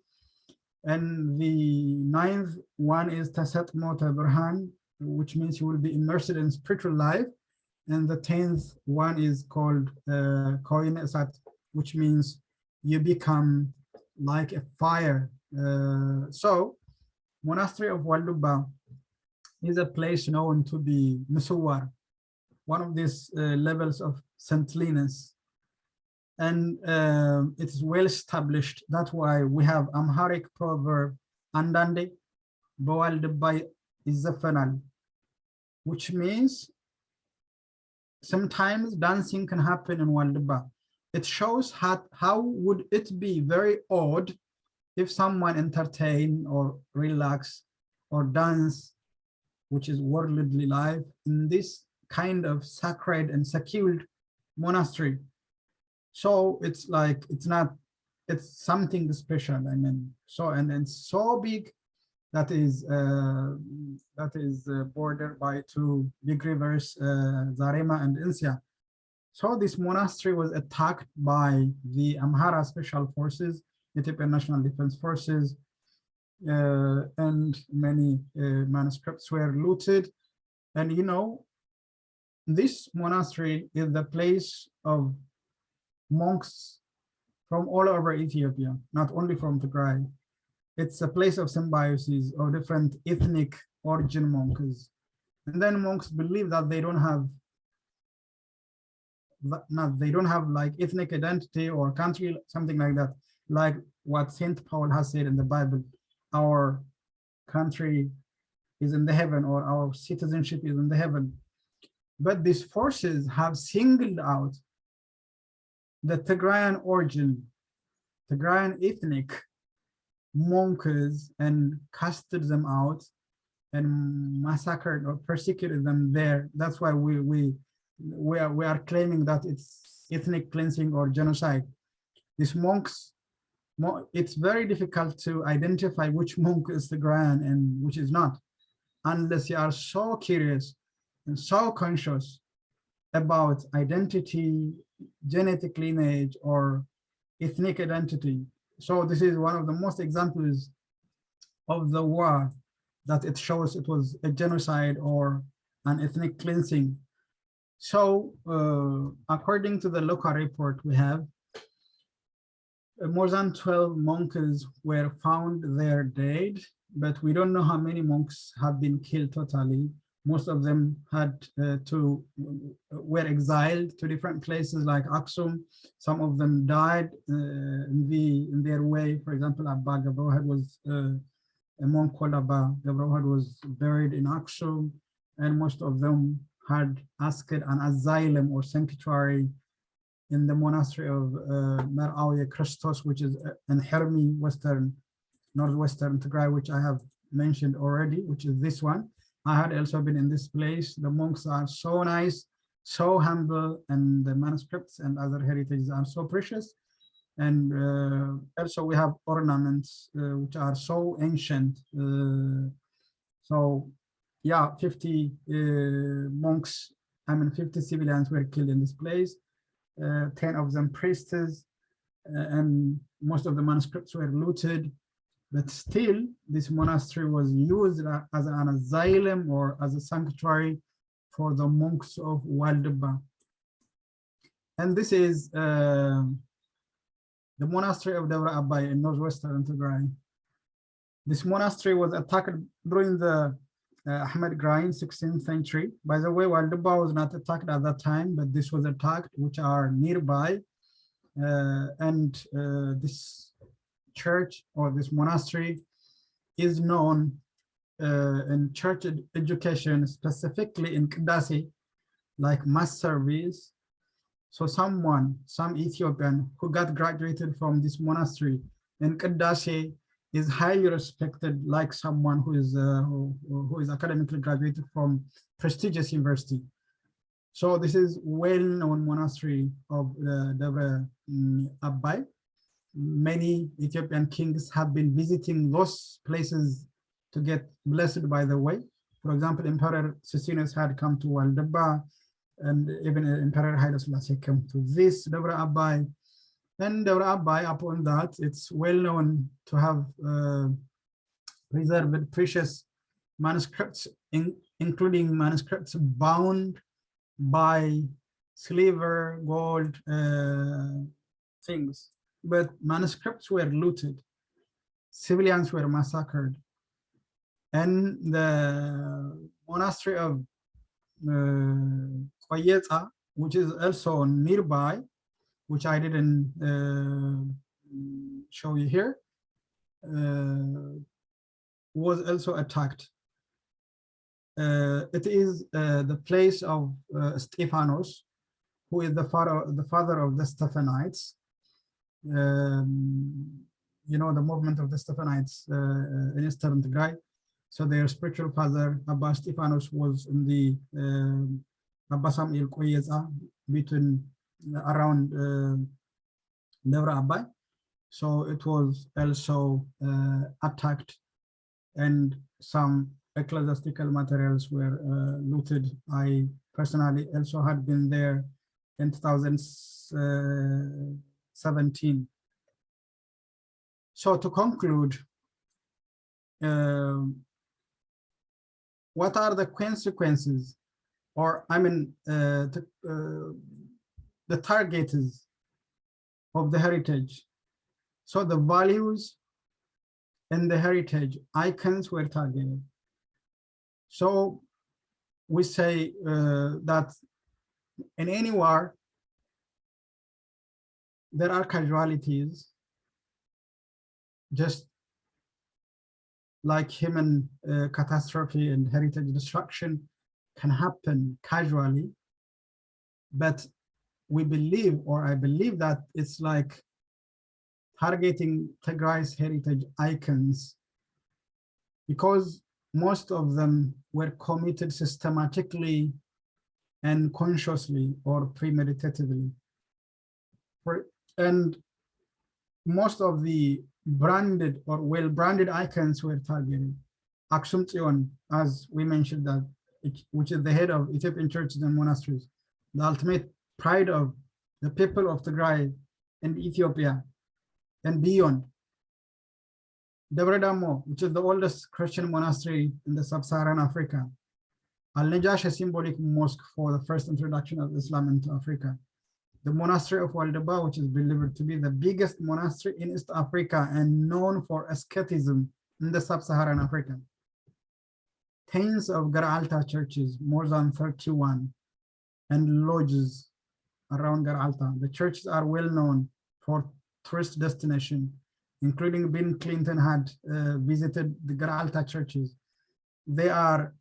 And the 9th one is Taset Mota Burhan, which means you will be immersed in spiritual life. And the 10th one is called Koine Esat, which means you become like a fire. So monastery of Waldeba is a place known to be Musuwar, one of these levels of saintliness. And it's well established. That's why we have Amharic proverb, Andande, Bawaldeba ይዘፈናል, which means sometimes dancing can happen in Waldba. It shows how would it be very odd if someone entertain or relax or dance, which is worldly life, in this kind of sacred and secured monastery. So it's like, it's something special. I mean, so, and so big that is bordered by two big rivers, Zarema and Insia. So this monastery was attacked by the Amhara Special Forces, Ethiopian National Defense Forces, and many manuscripts were looted. And you know, this monastery is the place of monks from all over Ethiopia, not only from Tigray. It's a place of symbiosis of different ethnic origin monks. And then monks believe that they don't have like ethnic identity or country, something like that, like what Saint Paul has said in the Bible, our country is in the heaven, or our citizenship is in the heaven. But these forces have singled out the Tigrayan origin, Tigrayan ethnic monks, and casted them out and massacred or persecuted them there. That's why we are claiming that it's ethnic cleansing or genocide. These monks, it's very difficult to identify which monk is Tigrayan and which is not, unless you are so curious and so conscious about identity, genetic lineage, or ethnic identity. So this is one of the most examples of the war that it shows it was a genocide or an ethnic cleansing. So according to the local report we have, more than 12 monks were found there dead, but we don't know how many monks have been killed totally. Most of them were exiled to different places like Axum. Some of them died in their way. For example, Abba Gabrohad was a monk called Abba Gabrohad was buried in Axum, and most of them had asked an asylum or sanctuary in the monastery of Mer'awiya Christos, which is in Hermi, northwestern Tigray, which I have mentioned already, which is this one. I had also been in this place. The monks are so nice, so humble, and the manuscripts and other heritages are so precious. And also we have ornaments which are so ancient. So yeah, 50 monks, 50 civilians were killed in this place. 10 of them priests, and most of the manuscripts were looted. But still, this monastery was used as an asylum or as a sanctuary for the monks of Waldba. And this is the monastery of Devra Abai in northwestern Tigray. This monastery was attacked during the Ahmed Grain 16th century. By the way, Waldba was not attacked at that time, but this was attacked, which are nearby. This church or this monastery is known in church education, specifically in Qadasi, like mass service. So some Ethiopian who got graduated from this monastery in Qadasi is highly respected, like someone who is academically graduated from prestigious university. So this is well-known monastery of Devra Abai. Many Ethiopian kings have been visiting those places to get blessed by the way. For example, Emperor Sisinus had come to Waldba, and even Emperor Haile Selassie came to this Devra Abai. And Devra Abai, upon that, it's well known to have preserved precious manuscripts, including manuscripts bound by silver, gold things. But manuscripts were looted, civilians were massacred, and the monastery of Koyeta, which is also nearby, which I didn't show you here, was also attacked. it is the place of Stephanos, who is the father of the Stephanites. You know, the movement of the Stephanites in Eastern Tigray. So their spiritual father, Abba Stephanos, was in the Abba Samuel Koyeza between around Devra Abai. So it was also attacked, and some ecclesiastical materials were looted. I personally also had been there in 2017. So to conclude, what are the consequences, or I mean, the targets of the heritage? So the values and the heritage icons were targeted. So we say that in any war, there are casualties, just like human catastrophe and heritage destruction can happen casually. But we believe, or I believe, that it's like targeting Tigray's heritage icons, because most of them were committed systematically and consciously or premeditatively. And most of the branded or well-branded icons were targeted. Axomite, as we mentioned, that which is the head of Ethiopian churches and monasteries, the ultimate pride of the people of Tigray and Ethiopia and beyond. Debre Damo, which is the oldest Christian monastery in the sub-Saharan Africa. Al-Najash, a symbolic mosque for the first introduction of Islam into Africa. The monastery of Waldeba, which is believed to be the biggest monastery in East Africa and known for asceticism in the sub-Saharan Africa. Tens of Garalta churches, more than 31, and lodges around Garalta. The churches are well known for tourist destination, including Bill Clinton had visited the Garalta churches. They are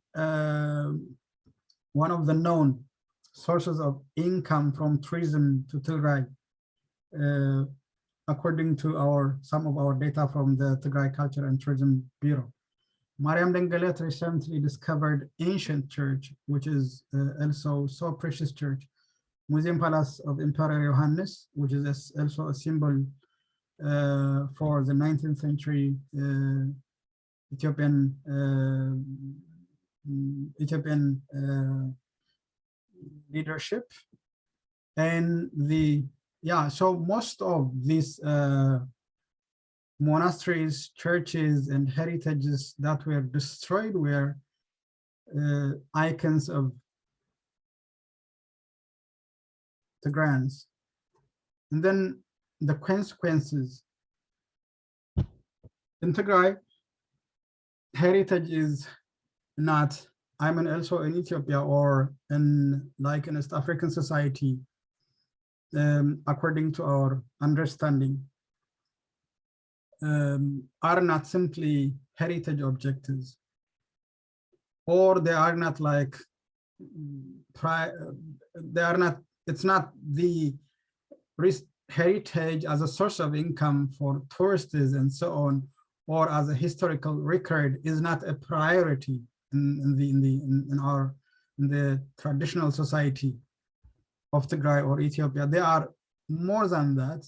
one of the known sources of income from tourism to Tigray, according to some of our data from the Tigray Culture and Tourism Bureau. Mariam Dengelet recently discovered ancient church, which is also so precious church. Museum Palace of Emperor Johannes, which is also a symbol for the 19th century Ethiopian leadership. And so most of these monasteries, churches, and heritages that were destroyed were icons of Tigrayans. And then the consequences. In Tigray, heritage is not, I mean, also in Ethiopia or in East African society, according to our understanding, are not simply heritage objectives, or they are not like, it's not the heritage as a source of income for tourists and so on, or as a historical record is not a priority in the traditional society of Tigray or Ethiopia. They are more than that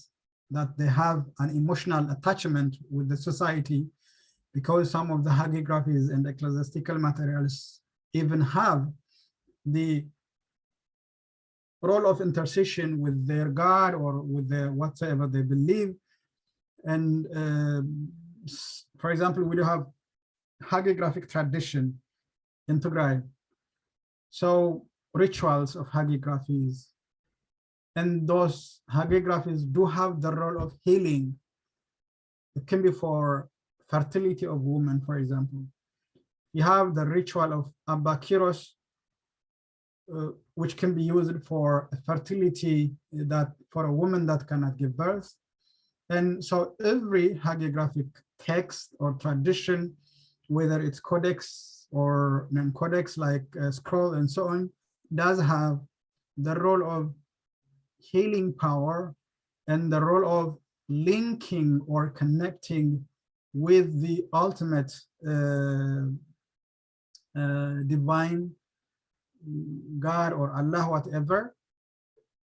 they have an emotional attachment with the society, because some of the hagiographies and ecclesiastical materials even have the role of intercession with their God or with their whatever they believe. And for example, we do have hagiographic tradition in Tigray. So rituals of hagiographies, and those hagiographies do have the role of healing. It can be for fertility of women, for example. You have the ritual of Abba Kiros, which can be used for fertility, that for a woman that cannot give birth. And so every hagiographic text or tradition, whether it's codex or codex like scroll and so on does have the role of healing power and the role of linking or connecting with the ultimate divine God or Allah, whatever.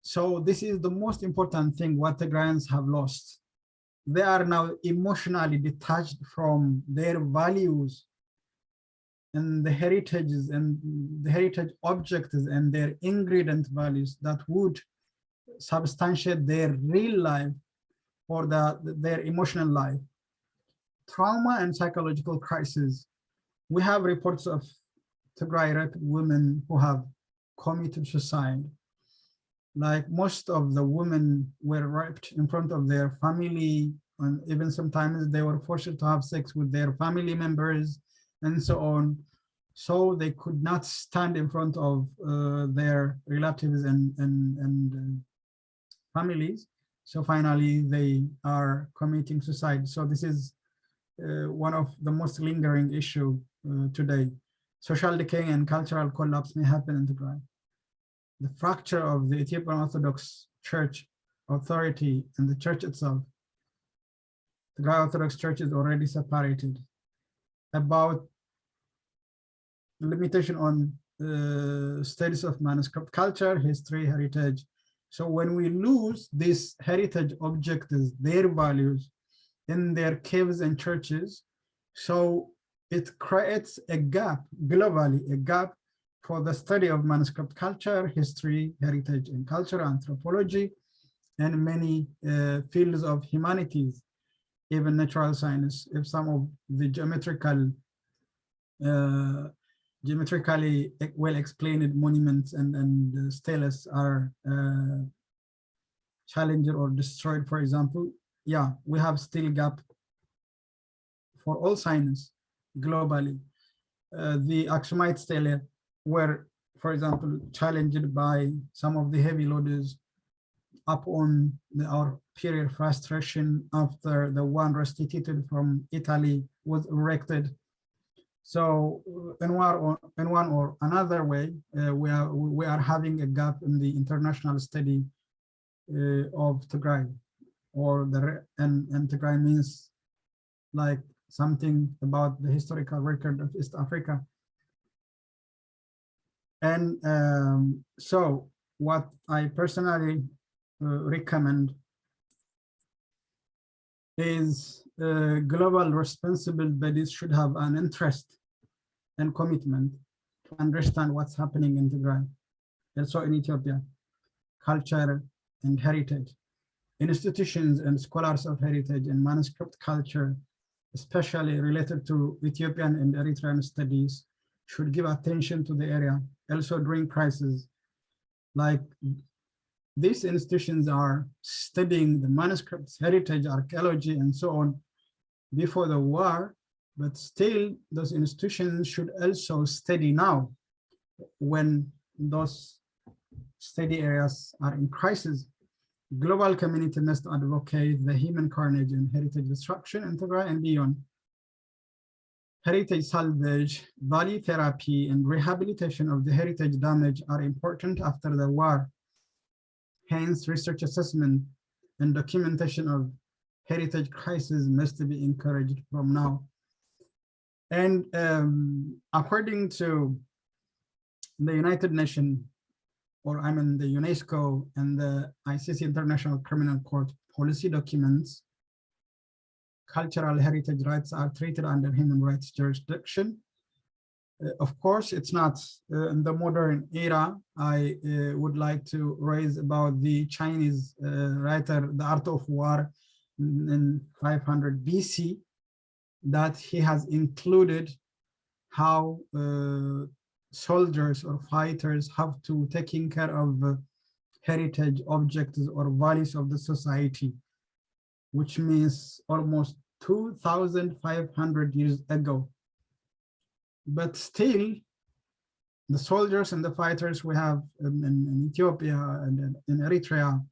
So this is the most important thing what Tigrayans have lost. They are now emotionally detached from their values and the heritages and the heritage objects and their ingredient values that would substantiate their real life or their emotional life. Trauma and psychological crisis. We have reports of Tigray women who have committed suicide. Like most of the women were raped in front of their family, and even sometimes they were forced to have sex with their family members and so on. So they could not stand in front of their relatives and families. So finally they are committing suicide. So this is one of the most lingering issue today. Social decay and cultural collapse may happen in Tigray. The fracture of the Ethiopian Orthodox Church authority and the church itself. The Tigray Orthodox Church is already separated. About limitation on studies of manuscript culture, history, heritage. So when we lose these heritage objectives, their values in their caves and churches, so it creates a gap globally, a gap for the study of manuscript culture, history, heritage, and culture, anthropology, and many fields of humanities, even natural science. If some of the geometrically well explained monuments and steles are challenged or destroyed, for example, yeah, we have still gap for all science globally. The Axomite stele were, for example, challenged by some of the heavy loaders upon our period frustration after the one restituted from Italy was erected. So in one or another way, we are having a gap in the international study of Tigray, and Tigray means like something about the historical record of East Africa. And so what I personally recommend is global responsible bodies should have an interest and commitment to understand what's happening in Tigray, also in Ethiopia, culture and heritage. Institutions and scholars of heritage and manuscript culture, especially related to Ethiopian and Eritrean studies, should give attention to the area, also during crisis. Like these institutions are studying the manuscripts, heritage, archaeology, and so on before the war, but still those institutions should also study now when those study areas are in crisis. Global community must advocate the human carnage and heritage destruction in Tigray and beyond. Heritage salvage, value therapy, and rehabilitation of the heritage damage are important after the war. Hence, research assessment and documentation of heritage crisis must be encouraged from now. And according to the United Nations, or I mean the UNESCO and the ICC International Criminal Court policy documents, cultural heritage rights are treated under human rights jurisdiction. Of course, it's not in the modern era. I would like to raise about the Chinese writer, The Art of War in 500 BC, that he has included how soldiers or fighters have to taking care of heritage objects or values of the society, which means almost 2,500 years ago. But still, the soldiers and the fighters we have in Ethiopia and in Eritrea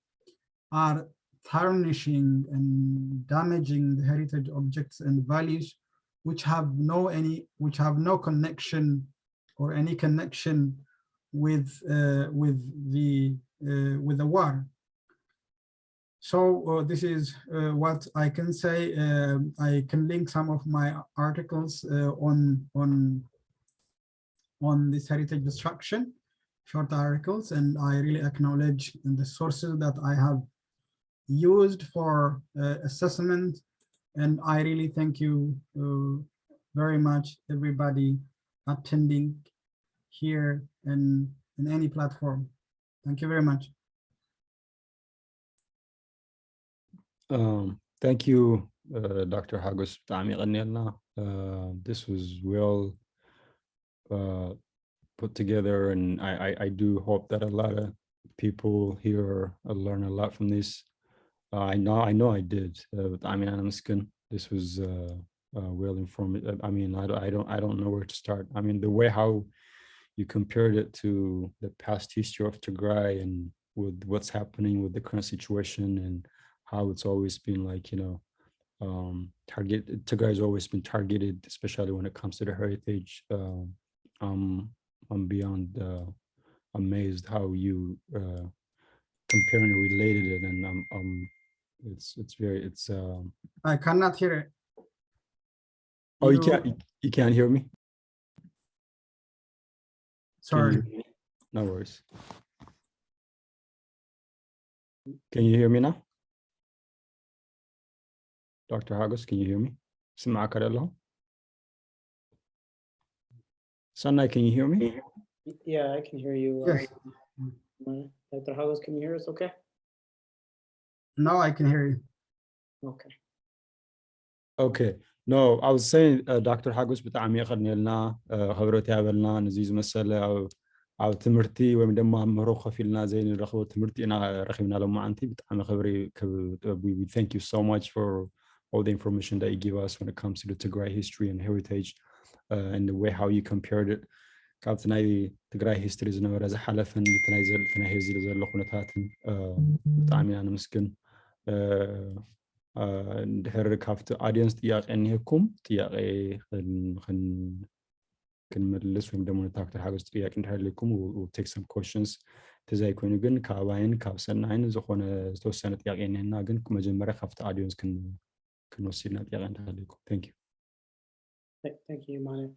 are tarnishing and damaging the heritage objects and values which have no connection or any connection with the war. So this is what I can say. I can link some of my articles on this heritage destruction, short articles, and I really acknowledge the sources that I have used for assessment. And I really thank you very much, everybody attending here and in any platform. Thank you very much. Thank you, Dr. Hagos. This was well put together, and I do hope that a lot of people here learn a lot from this. I know I did. This was well informed. I mean, I don't know where to start. I mean, the way how you compared it to the past history of Tigray and with what's happening with the current situation and how it's always been like, you know, Tigray has always been targeted, especially when it comes to the heritage. I'm beyond amazed how you compare and related it, and it's I cannot hear it. Oh, you can't hear me? Sorry. No worries. Can you hear me now? Dr. Hagos, can you hear me? Sanai, can you hear me? Yeah, I can hear you. Yes. Dr. Hagos, can you hear us okay? No, I can hear you. Okay. Okay. No, I was saying Dr. Hagos بتاع خدنا لنا خبرتي عملنا نزيز مسألة أو تمرتي ومدام مهرو خفيلنا زين الرخوة تمرتي أنا رخينا لما أنتي بتعمل خبري we thank you so much for all the information that you give us when it comes to the Tigray history and heritage and the way how you compared it. كابتناي Tigray history زنا ورا زحلفن بتنايزل تناهيزل زل لخونتاتن بتعمل أنا مسكن نهر كافت audience ጥያቄ እንሄኩም ጥያቄ ክንመልስ ወይም ደግሞ ንታክተር ሓገዝ ጥያቄ እንድሕልኩም we'll take some questions ተዛይ ኮይኑ ግን ካብኣይን ካብ ሰናይን ዝኾነ ዝተወሰነ ጥያቄ እንሄና ግን መጀመሪያ ካብቲ audience ክንወስድና ጥያቄ እንድሕልኩም thank you. Thank you, Yemane.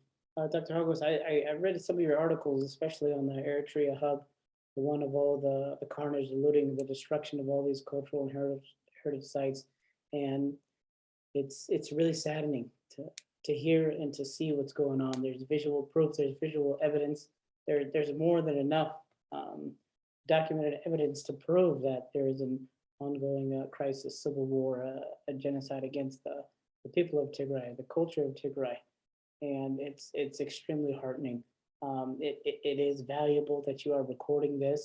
Dr. Hagos, I read some of your articles, especially on the Eritrea hub, the one of all the carnage, the looting, the destruction of all these cultural and heritage sites. And it's really saddening to hear and to see what's going on. There's visual proof, there's visual evidence. There's more than enough documented evidence to prove that there is an ongoing crisis, civil war, a genocide against the people of Tigray, the culture of Tigray. And it's extremely heartening. It is valuable that you are recording this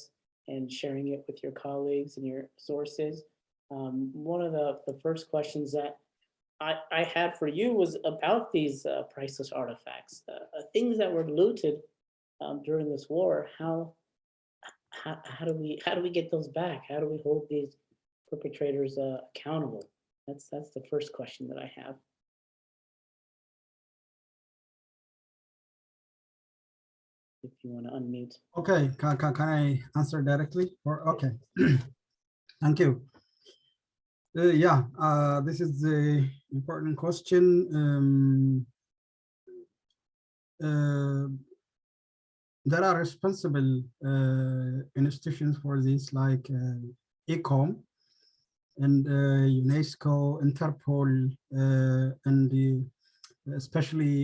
and sharing it with your colleagues and your sources. One of the first questions that I had for you was about these priceless artifacts, things that were looted during this war. How do we get those back? How do we hold these perpetrators accountable? That's the first question that I have. If you want to unmute. Okay, can I answer directly? Or okay, thank you. Yeah, this is the important question. There are responsible institutions for this, like ECOM and UNESCO, Interpol, and especially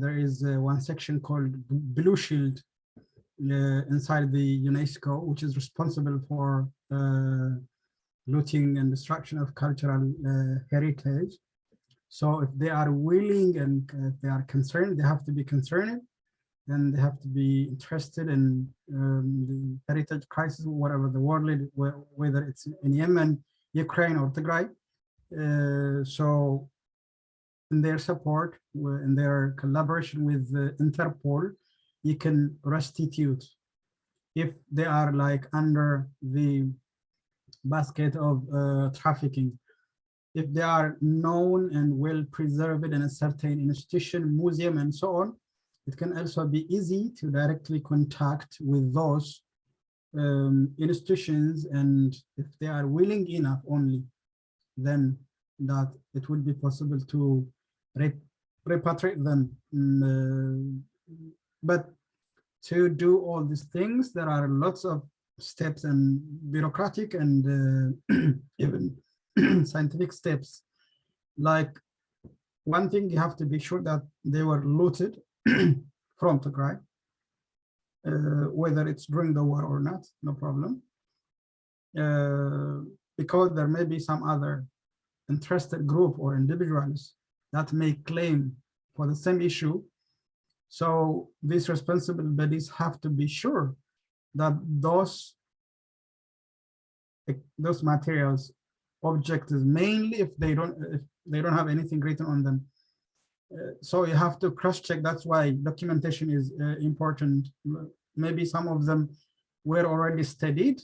there is one section called Blue Shield inside the UNESCO, which is responsible for looting and destruction of cultural heritage. So if they are willing and if they are concerned, they have to be concerned and they have to be interested in the heritage crisis, whatever the world, whether it's in Yemen, Ukraine, or Tigray. So in their support, in their collaboration with Interpol, you can restitute if they are like under the basket of trafficking. if they are known and well preserved in a certain institution, museum, and so on, it can also be easy to directly contact with those institutions, and if they are willing enough only, then that it would be possible to repatriate them. But to do all these things, there are lots of steps and bureaucratic and even scientific steps. Like, one thing, you have to be sure that they were looted from Tigray, whether it's during the war or not, no problem. Because there may be some other interested group or individuals that may claim for the same issue. So these responsible bodies have to be sure that those materials, objects, mainly if they don't have anything written on them. So you have to cross-check. That's why documentation is important. Maybe some of them were already studied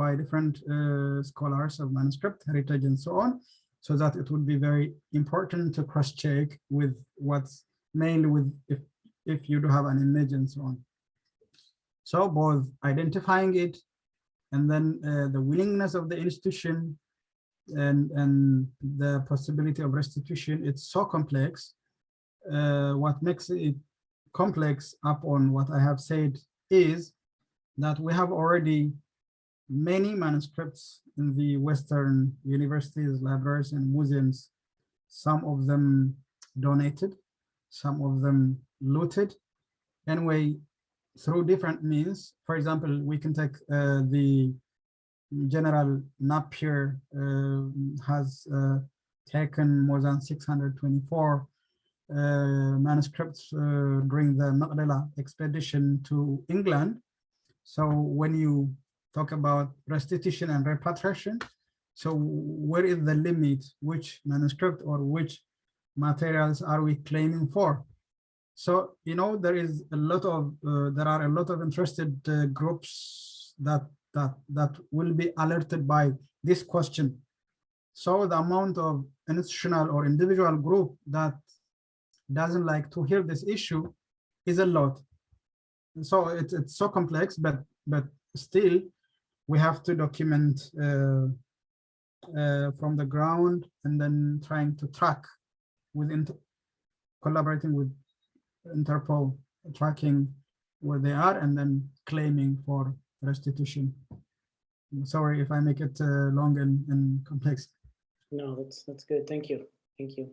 by different scholars of manuscript heritage and so on, so that it would be very important to cross-check with what's mainly with if you do have an image and so on. So both identifying it and then the willingness of the institution and the possibility of restitution, it's so complex. What makes it complex upon what I have said is that we have already many manuscripts in the Western universities, libraries, and museums. Some of them donated, some of them looted. Anyway, through different means. For example, we can take the General Napier has taken more than 624 manuscripts during the Magdala expedition to England. So when you talk about restitution and repatriation, so where is the limit? Which manuscript or which materials are we claiming for? So, you know, there is a lot of there are a lot of interested groups that will be alerted by this question. So the amount of institutional or individual group that doesn't like to hear this issue is a lot. So it's so complex, but still we have to document from the ground and then trying to track with collaborating with Interpol, tracking where they are and then claiming for restitution. I'm sorry if I make it long and complex. No, that's good. Thank you. Thank you.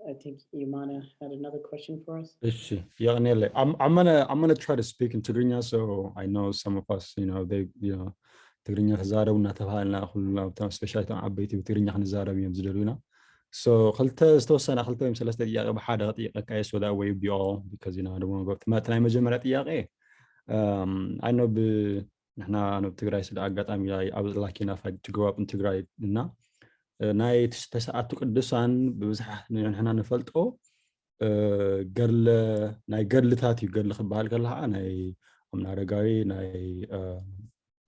I think Yemane had another question for us. I'm gonna try to speak in Tigrinya, so I know some of us, you know, they, you know, Tigrinya ተዛረቡ እናተባሃልና ኩልና ስፔሻሊ ተን ዓበይቲ ብትግርኛ ክንዛረብ እዮም ዝደልዩና. So ዝተወሰነ ክልተ ወይም ሰለስተ ጥያቄ ብሓደ ክጥይቀካ እየ, so that way be all, because you know I don't want to go to my መጀመርያ ጥያቄ I know ንሕና ናብ ትግራይ ስለ ኣጋጣሚ ላይ ኣብ ላኪና ፋይት to grow up in ትግራይ እና ናይ ተሰዓቱ ቅዱሳን ብብዝሓት ንሕና ንፈልጦ ገድለ ናይ ገድልታት እዩ። ገድሊ ክበሃል ከለካ ናይ ኣምና አረጋዊ ናይ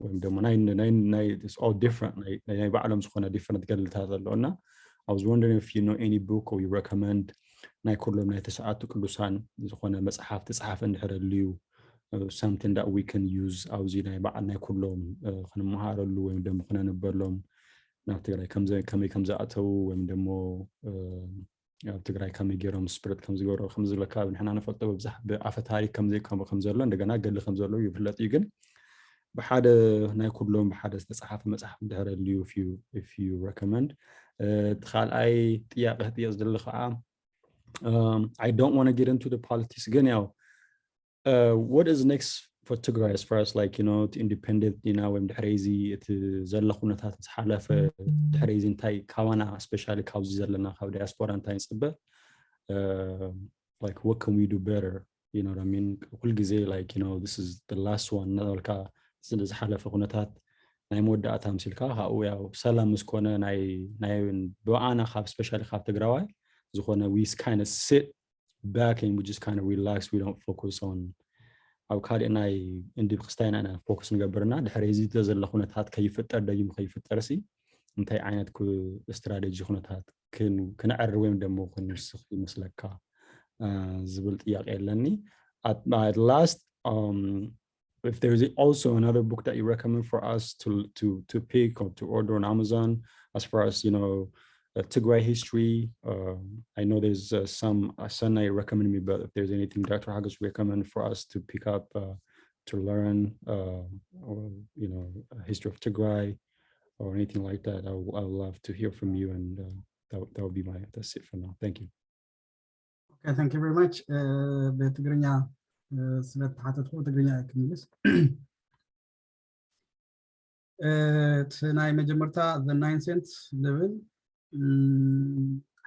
ወይም ደግሞ ናይ it's all different, ናይ ባዕሎም ዝኾነ different ገድልታት ኣለውና. I was wondering if you know any book or you recommend ናይ ኩሎም ናይ ተሰዓቱ ቅዱሳን ዝኾነ መጽሓፍ ተጻሓፈ እንድሕረልዩ, something that we can use ኣብዚ ናይ በዓል ናይ ኩሎም ክንመሃረሉ ወይም ደግሞ ክነንበሎም ናብ ትግራይ ከመይ ከም ዝኣተው ወይም ደግሞ ኣብ ትግራይ ከመይ ገይሮም ስፒሪት ከም ዝገብሩ ከም ዝብለካ ንሕና ንፈልጦ ብብዛሕ ብኣፈ ታሪክ ከም ዘሎ እንደገና ገድሊ ከም ዘሎ ይፍለጥ እዩ። ግን ብሓደ ናይ ኩሎም ብሓደ ዝተጻሓፈ መጽሓፍ እንድሕረልዩ if you recommend. ካልኣይ ጥያቄ ጥያቄ ዝደሊ ከዓ I don't want to get into the politics ግን ያው what is next for Tigray as far as like, you know, to independent, you know, when ድሕሪዚ እቲ ዘሎ ኩነታት ዝሓለፈ ድሕሪዚ እንታይ ካዋና especially ካብዚ ዘለና ካብ ዲያስፖራ እንታይ ንፅበ like what can we do better, you know what I mean? ኩል ግዜ like, you know, this is the last one ናልካ ስለ ዝሓለፈ ኩነታት ናይ መወዳእታ ምሲልካ ካብኡ ያው ሰላም ምስኮነ ናይ ብኣና ካብ especially ካብ ትግራዋይ ዝኾነ we kind of sit back and we just kind of relax, we don't focus on ኣብ ካልእ ናይ እንዲ ክርስቲያና ፎከስ ንገብርና ድሕሪ እዚ ዘሎ ኩነታት ከይፍጠር ደይሙ ከይፍጠርሲ እንታይ ዓይነት ስትራቴጂ ኩነታት ክንዕርብ ወይም ደሞ ክንውስኽ ይመስለካ ዝብል ጥያቄ ኣለኒ at last if there is also another book that you recommend for us to pick or to order on Amazon as far as Tigray history. I know there's some Sanai recommended me, but if there's anything Dr. Hagos recommend for us to pick up to learn, or history of Tigray or anything like that, I would love to hear from you, and that would be that's it for now. Thank you. Okay, thank you very much. በትግርኛ ስለተሓተትኩ ትግርኛ ክምልስ ናይ መጀመርታ the 9 cents level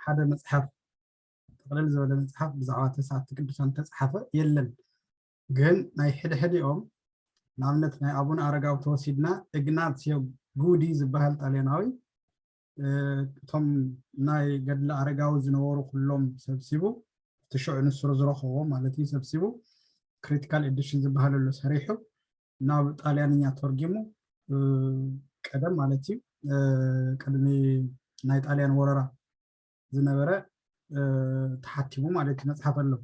ሓደ መጽሐፍ ተቀለል ዝበለ መጽሐፍ ብዛዕባ ተስዓተ ቅዱሳን ተጻሕፈ የለን ግን ናይ ሕድሕዲኦም ንኣብነት ናይ አቡነ አረጋዊ ተወሲድና ኢግናትዮ ጉዲ ዝበሃል ጣልያናዊ እቶም ናይ ገድሊ አረጋዊ ዝነበሩ ኩሎም ሰብሲቡ ትሽዑ ንስሩ ዝረኸቦ ማለት እዩ ሰብሲቡ ክሪቲካል ኤዲሽን ዝበሃለሉ ሰሪሑ ናብ ጣልያንኛ ተርጊሙ ቀደም ማለት እዩ ቀድሚ ናይ ጣልያን ወረራ ዝነበረ ተሓቲሙ ማለት መጽሐፍ ኣሎ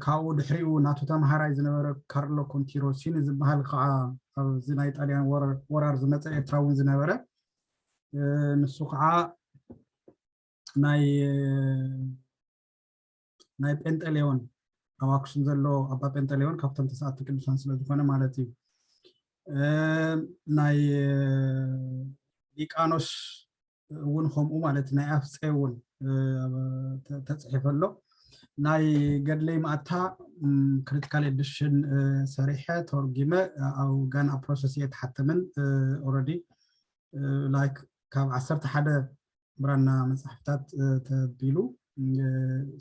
ካብኡ ድሕሪኡ ናቱ ተማሃራይ ዝነበረ ካርሎ ኮንቲሮሲኒ ዝበሃል ከዓ ኣብዚ ናይ ጣልያን ወራር ዝመፀ ኤርትራውን ዝነበረ ንሱ ከዓ ናይ ጴንጠሌዮን ኣብ አክሱም ዘሎ ኣባ ጴንጠሌዮን ካብቶም ተስዓተ ቅዱሳን ስለ ዝኾነ ማለት እዩ ናይ ሊቃኖስ እውን ከምኡ ማለት ናይ ኣፍፄ እውን ተጽሒፈሎ ናይ ገድለይ ማእታ ክሪቲካል ኤዲሽን ሰሪሐ ተርጊመ ኣብ ጋና ፕሮሰስ የተሓተመን ኦልሬዲ ላይክ ካብ 11 ብራና መጽሐፍታት ተቢሉ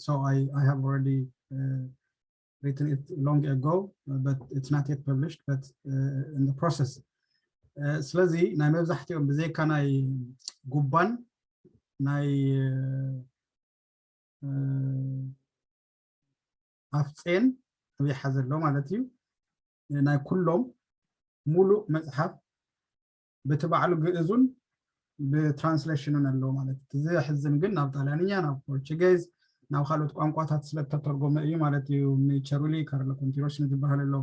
so I have already written it long ago but it's not yet published but in the process ስለዚህ ናይ መብዛሕትኦም ብዘይካ ናይ ጉባን ናይ ኣፍፄን ይሓዘሎ ማለት እዩ ናይ ኩሎም ሙሉእ መጽሐፍ በተባዕሉ ግዕዙን በትራንስሌሽኑን አለው ማለት እዚ ሕዝን ግን ናብ ጣልያንኛ ናብ ፖርቹጊዝ ናብ ካልኦት ቋንቋታት ስለተተርጎመ እዩ ማለት እዩ ኔቸሩሊ ካርሎ ኮንቲሮሲኒ ዝበሃል ኣሎ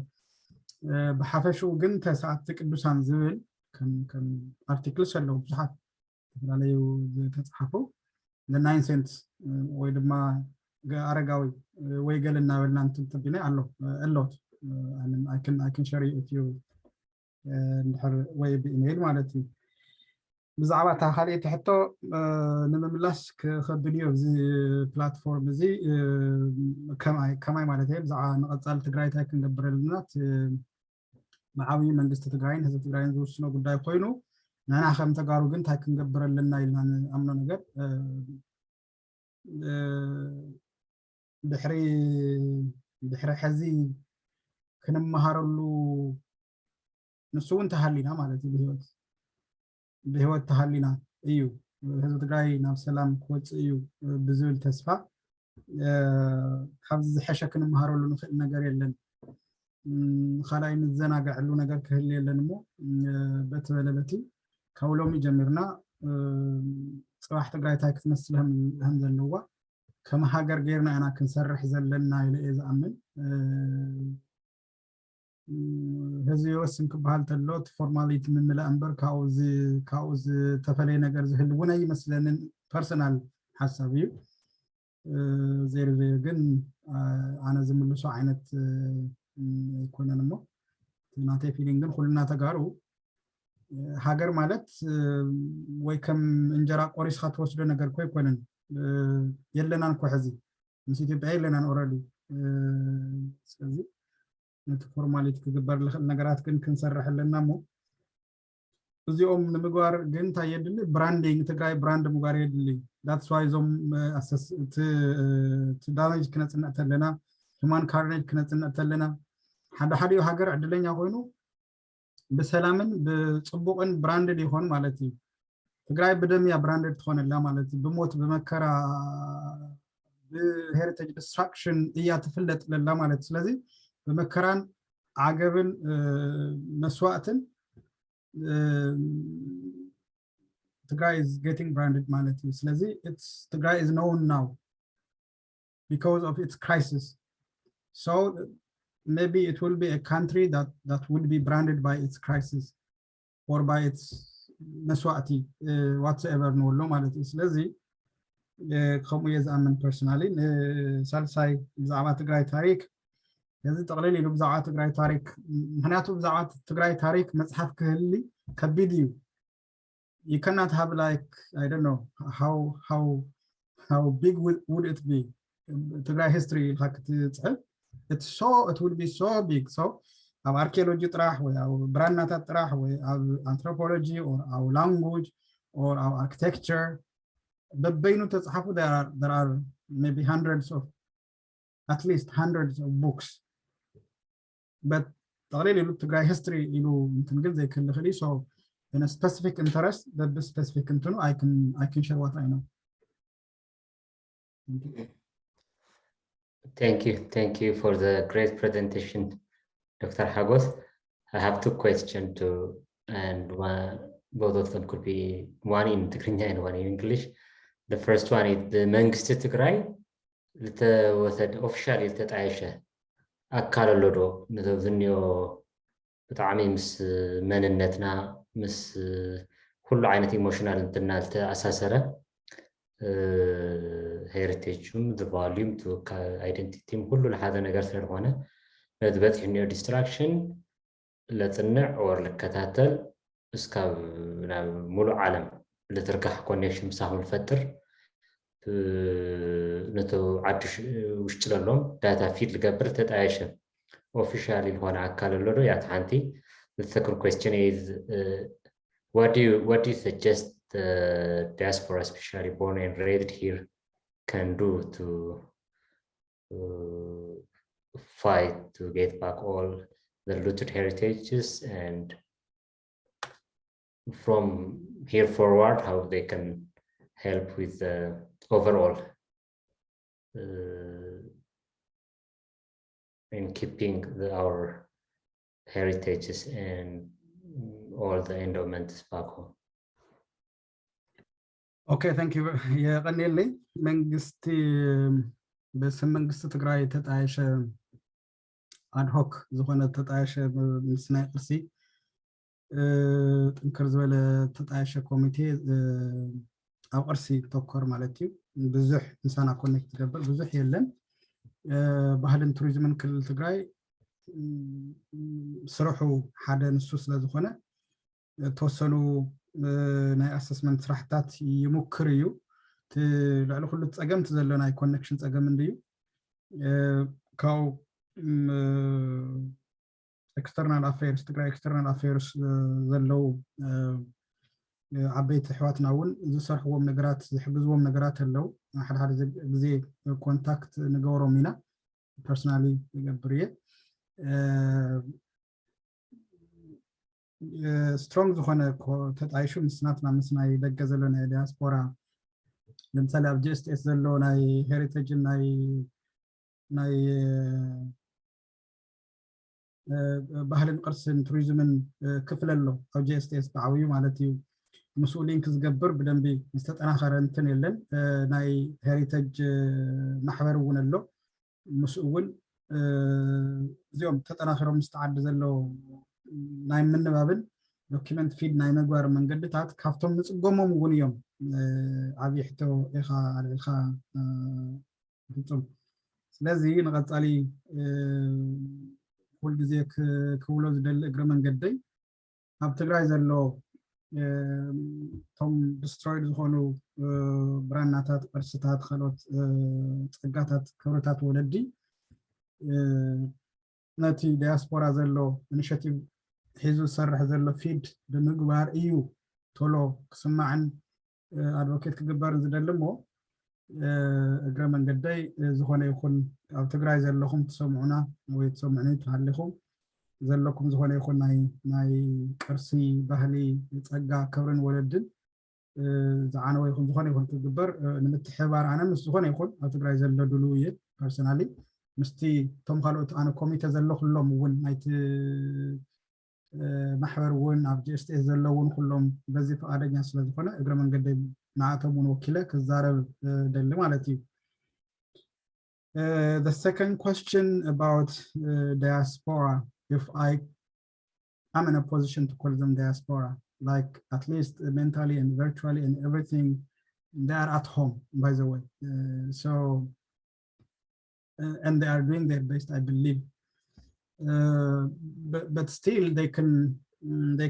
ብሓፈሹ ግን ተስዓተ ቅዱሳን ዝብል ከም አርቲክልስ አለው ብዙሓት ዝተፈላለዩ ተጻሕፉ the 9 cents ወይ ድማ አረጋዊ ወይ ገለና በልና እንትብና አሎ አሎት I can share it with you ወይ በኢሜል ማለት እዩ ብዛዕባ እታ ካልእ ትሕቶ ንምምላስ ክኸብድዮ እዚ ፕላትፎርም እዚ ከማይ ማለት እዩ ብዛዕባ ንቐጻሊ ትግራይ እንታይ ክንገብረልና መዓብይ መንግስቲ ትግራይን ህዝቢ ትግራይን ዝውስኖ ጉዳይ ኮይኑ ንሕና ከም ተጋሩ ግን እንታይ ክንገብረልና ኢልና ንኣምኖ ነገር ድሕሪ ሕዚ ክንመሃረሉ ንሱ እውን ተሃሊና ማለት እዩ ብህይወት ተሃሊና እዩ ህዝቢ ትግራይ ናብ ሰላም ክወፅእ እዩ ብዝብል ተስፋ ካብዚ ዝሐሸ ክንመሃረሉ ንኽእል ነገር የለን ካልኣይ ንዘናግዐሉ ነገር ክህሊ የለን እሞ በቲ በለበቲ ካብ ሎሚ ጀሚርና ፅባሕ ትግራይ እንታይ ክትመስል ከም ዘለዋ ከም ሃገር ጌርና ኢና ክንሰርሕ ዘለና ኢለ እየ ዝኣምን ህዝቢ ይወስን ክበሃል ተሎ እቲ ፎርማሊቲ ምምላእ እምበር ካብኡ ዝተፈለየ ነገር ዝህሉ እውን ኣይመስለንን ፐርሰናል ሓሳብ እዩ ዜሮ ግን ኣነ ዝምልሶ ዓይነት ኣይኮነን እሞ ናተይ ፊሊንግ ግን ኩልና ተጋሩ ሃገር ማለት ወይ ከም እንጀራ ቆሪስካ ትወስዶ ነገር እኮ ኣይኮነን የለናን እኮ ሕዚ ምስ ኢትዮጵያ የለናን ኦልሬዲ ስለዚ ነቲ ፎርማሊቲ ክግበር ዝኽእል ነገራት ግን ክንሰርሕ ኣለና እሞ እዚኦም ንምግባር ግን እንታይ የድሊ ብራንዲንግ ትግራይ ብራንድ ምግባር የድሊ ዳትስ ዋይ እዞም እቲ ዳሜጅ ክነፅንዕ ተለና ሁማን ካርኔጅ ክነፅንዕ ተለና ሓደ ሃገር ዕድለኛ ኮይኑ ብሰላምን ብፅቡቅን ብራንድድ ይኾን ማለት እዩ ትግራይ ብደምያ ብራንድድ ትኾነላ ማለት እዩ ብሞት ብመከራ ብሄሪቴጅ ዲስትራክሽን እያ ትፍለጥ ለላ ማለት ስለዚ በመከራን ዓገብን መስዋዕትን Tigray is getting branded ማለት እዩ ስለዚህ Tigray is known now because of its crisis so maybe it will be a country that will be branded by its crisis or by its መስዋዕቲ whatsoever ንብሎ ማለት እዩ ስለዚ ከምኡ የዝኣምን personally ሳልሳይ ብዛዕባ ትግራይ ታሪክ እዚ ጠቕለል ኢሉ ብዛዕባ ትግራይ ታሪክ ምክንያቱ ብዛዕባ ትግራይ ታሪክ መጽሓፍ ክህሊ ከቢድ እዩ you cannot have like I don't know how big would it be Tigray history like it would be so big so our archaeology ጥራሕ ወይ our ብራናታት ጥራሕ ወይ our anthropology or our language or our architecture በበይኑ ተጻሕፉ there are maybe at least hundreds of books but ጠቕለል ኢሉ Tigray history ኢሉ እንትን ግን ዘይክልኽሊ so in a specific interest that the specific እንትኑ I can share what I know. Thank you for the great presentation, Dr. Hagos. I have two questions and both of them could be one in Tigrinya and one in English. The first one is the መንግስቲ ትግራይ ዝተወሰደ ኦፊሻሊ ዝተጣየሸ ኣካል ኣሎ ዶ ንዘብዝኒዮ ብጣዕሚ ምስ መንነትና ምስ ኩሉ ዓይነት ኢሞሽናል እንትና ዝተኣሳሰረ ሄሪቴጅም the volume to identity ሁሉ ለሓዘ ነገር ስለሆነ ነዚ በፂሕኒዮ ዲስትራክሽን ለፅንዕ or ልከታተል እስካብ ናብ ሙሉእ ዓለም ልትርጋሕ ኮኔክሽን ምሳኹም ልፈጥር ነቶ ዓድሽ ውሽጢ ለሎም ዳታ ፊድ ልገብር ተጣየሸ ኦፊሻሊ ዝኾነ ኣካል ኣሎ ዶ ያ ሓንቲ The second question is, what do you suggest the diaspora, especially born and raised here, can do to fight to get back all the looted heritages, and from here forward, how they can help with the overall in keeping our heritages and all the endowments back home. Okay, thank you. የቀኒልኒ መንግስቲ በስም መንግስቲ ትግራይ ተጣየሸ አድሆክ ዝኾነ ተጣየሸ ምስ ናይ ቅርሲ ጥንክር ዝበለ ተጣየሸ ኮሚቴ ኣብ ቅርሲ ተኮር ማለት እዩ ብዙሕ እንሳና ኮኔክት ገበር ብዙሕ የለን ባህልን ቱሪዝምን ክልል ትግራይ ስርሑ ሓደ ንሱ ስለ ዝኾነ ተወሰኑ ናይ ኣሰስመንት ስራሕታት ይሙክር እዩ ልዕሊ ኩሉ ፀገምቲ ዘሎ ናይ ኮኔክሽን ፀገም እንድዩ ካው external affairs ትግራይ external affairs ዘለው ዓበይቲ ኣሕዋትና እውን ዝሰርሕዎም ነገራት ዝሕግዝዎም ነገራት ኣለው ሓደ ግዜ ኮንታክት ንገብሮም ኢና ፐርሰናሊ ይገብር እየ ስትሮንግ ዝኾነ ተጣይሹ ምስናትና ምስ ናይ ደገ ዘሎ ናይ ዲያስፖራ ለምሳሌ ኣብ ጂኤስቲኤስ ዘሎ ናይ ሄሪቴጅ ናይ ባህልን ቅርስን ቱሪዝምን ክፍል ኣሎ ኣብ ጂኤስቲኤስ ብዓብዩ ማለት እዩ ምስኡ ሊንክ ዝገብር ብደንቢ ዝተጠናኸረ እንትን የለን ናይ ሄሪቴጅ ማሕበር እውን ኣሎ ምስኡ እውን እዚኦም ተጠናኺሮም ዝተዓዲ ዘሎ ናይ ምንባብን ዶክመንት ፊድ ናይ ምግባር መንገድታት ካብቶም ንፅጎሞም እውን እዮም ዓብይ ሕቶ ኢኻ ኣልዒልካ ፍፁም ስለዚ ንቐፃሊ ኩል ግዜ ክብሎ ዝደሊ እግረ መንገደይ ኣብ ትግራይ ዘሎ ቶም ዲስትሮይድ ዝኾኑ ብራናታት ቅርስታት ካልኦት ፀጋታት ክብርታት ወለዲ ነቲ ዲያስፖራ ዘሎ ኢኒሽቲቭ ሒዙ ዝሰርሕ ዘሎ ፊድ ብምግባር እዩ ቶሎ ክስማዕን ኣድቮኬት ክግበርን ዝደሊ እሞ እግረ መንገደይ ዝኾነ ይኹን ኣብ ትግራይ ዘለኹም ትሰምዑና ወይ ትሰምዑኒ ትሃሊኹም ዘለኩም ዝኾነ ይኹን ናይ ቅርሲ ባህሊ ፀጋ ክብርን ወለድን ዝዓነወ ይኹን ዝኾነ ይኹን ክግበር ንምትሕባር ኣነ ምስ ዝኾነ ይኹን ኣብ ትግራይ ዘሎ ድሉ እየ ፐርሰናሊ ምስቲ ቶም ካልኦት ኣነ ኮሚቴ ዘሎ ኩሎም እውን ናይቲ ማሕበር እውን ኣብ ጂኤስቲኤስ ዘለውን ኩሎም በዚ ፈቃደኛ ስለ ዝኾነ እግረ መንገደይ ንዓቶም እውን ወኪለ ክዛረብ ደሊ ማለት እዩ። The second question about diaspora, if I'm in a position to call them diaspora, like at least mentally and virtually and everything, they are at home, by the way. And they are doing their best, I believe. But still they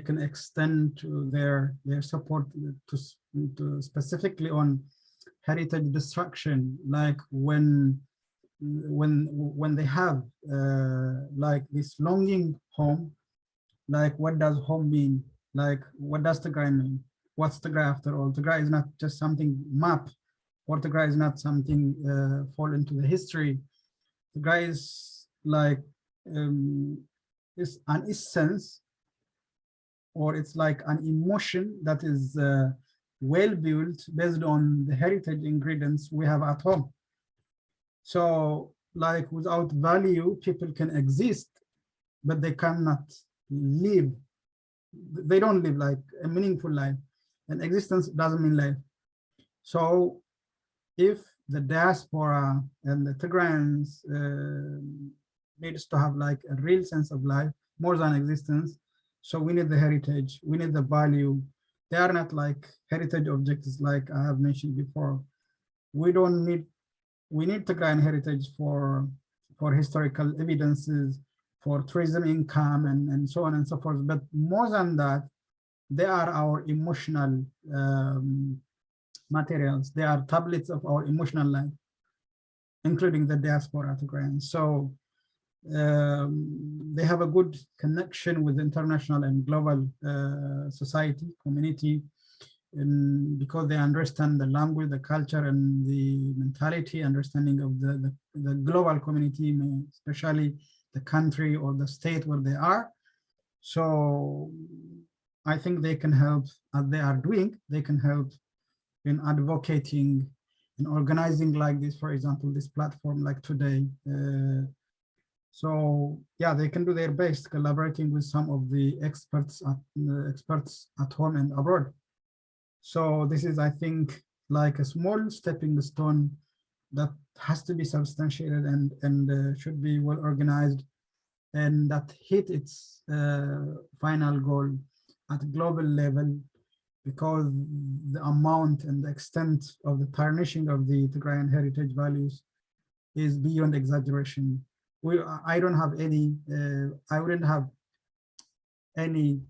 can extend to their support to specifically on heritage destruction, like when they have like this longing home, like what does home mean? Like what does Tigray mean? What's Tigray after all? Tigray is not just something map, or Tigray is not something fall into the history. Tigray is like is an essence, or it's like an emotion that is well built based on the heritage ingredients we have at home. So like without value, people can exist, but they cannot live. They don't live like a meaningful life, and existence doesn't mean life. So if the diaspora and the Tigrayans needs to have like a real sense of life more than existence, so we need the heritage, we need the value. They are not like heritage objects like I have mentioned before. We need Tigrayan heritage for historical evidences, for tourism income, and so on and so forth. But more than that, they are our emotional materials. They are tablets of our emotional life, including the diaspora Tigrayans. So they have a good connection with international and global society, community, because they understand the language, the culture, and the mentality, understanding of the global community, especially the country or the state where they are. So I think they can help, as they are doing, they can help in advocating and organizing like this, for example, this platform like today. So yeah, they can do their best collaborating with some of the experts at home and abroad. So this is, I think, like a small stepping stone that has to be substantiated and should be well organized, and that hit its final goal at global level, because the amount and the extent of the tarnishing of the Tigrayan heritage values is beyond exaggeration. I don't have any, I wouldn't have any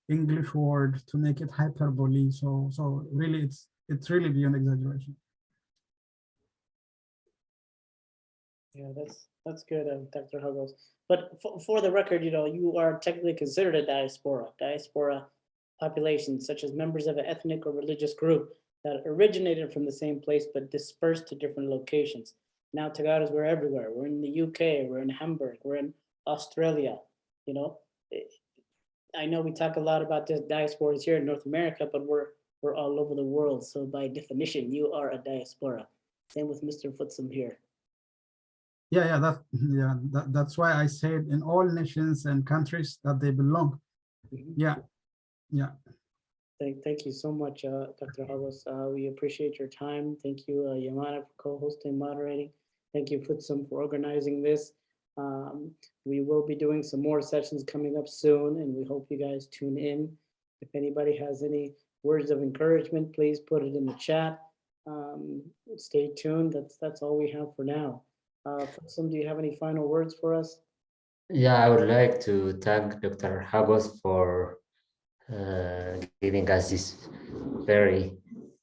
English word to make it hyperbole. So really, it's really beyond exaggeration. Yeah, that's good, Dr. Hagos. But for the record, you are technically considered a diaspora population, such as members of an ethnic or religious group that originated from the same place but dispersed to different locations. Now Tegaros, we're everywhere. We're in the UK, we're in Hamburg, we're in Australia. I know we talk a lot about this diasporas here in North America, but we're all over the world. So by definition, you are a diaspora. Same with Mr. Futsum here. That's why I said in all nations and countries that they belong. Mm-hmm. Yeah. Thank you so much, Dr. Hagos. We appreciate your time. Thank you, Yemane, for co-hosting, moderating. Thank you, Futsum, for organizing this. We will be doing some more sessions coming up soon, and we hope you guys tune in. If anybody has any words of encouragement, please put it in the chat. Stay tuned. That's all we have for now. Futsum, do you have any final words for us? Yeah, I would like to thank Dr. Hagos for giving us this very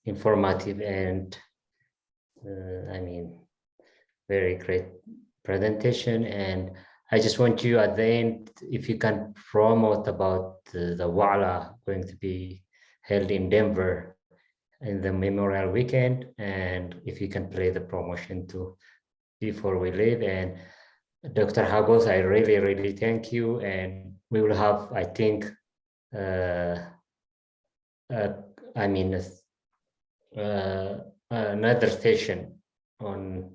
informative and very great presentation. And I just want you at the end, if you can promote about the Wa'ala going to be held in Denver in the Memorial Weekend, and if you can play the promotion too before we leave. And Dr. Hagos, I really, really thank you. And we will have, I think, another session on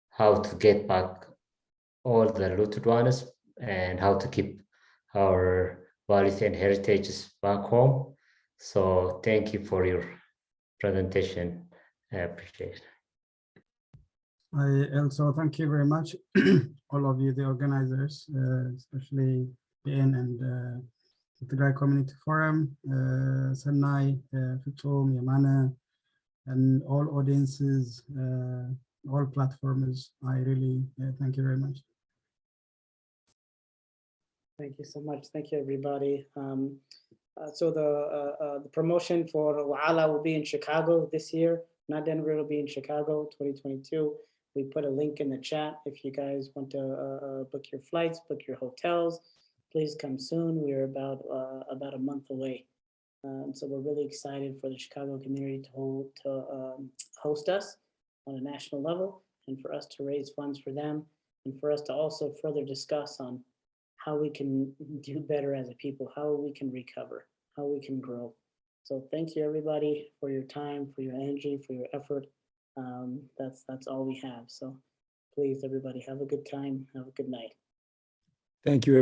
how to get back all the looted ones and how to keep our values and heritages back home. So thank you for your presentation. I appreciate it. I also thank you very much, all of you, the organizers, especially PN and the Tigray Community Forum, Sanai, Futum, Yemane, and all audiences, all platforms. I really thank you very much. Thank you so much. Thank you, everybody. So the promotion for Wa'ala will be in Chicago this year. Not Denver, it'll be in Chicago, 2022. We put a link in the chat if you guys want to book your flights, book your hotels. Please come soon. We're about a month away. So we're really excited for the Chicago community to host us on a national level, and for us to raise funds for them, and for us to also further discuss on how we can do better as a people, how we can recover, how we can grow. So thank you, everybody, for your time, for your energy, for your effort. That's all we have. So please, everybody, have a good time. Have a good night. Thank you, everyone.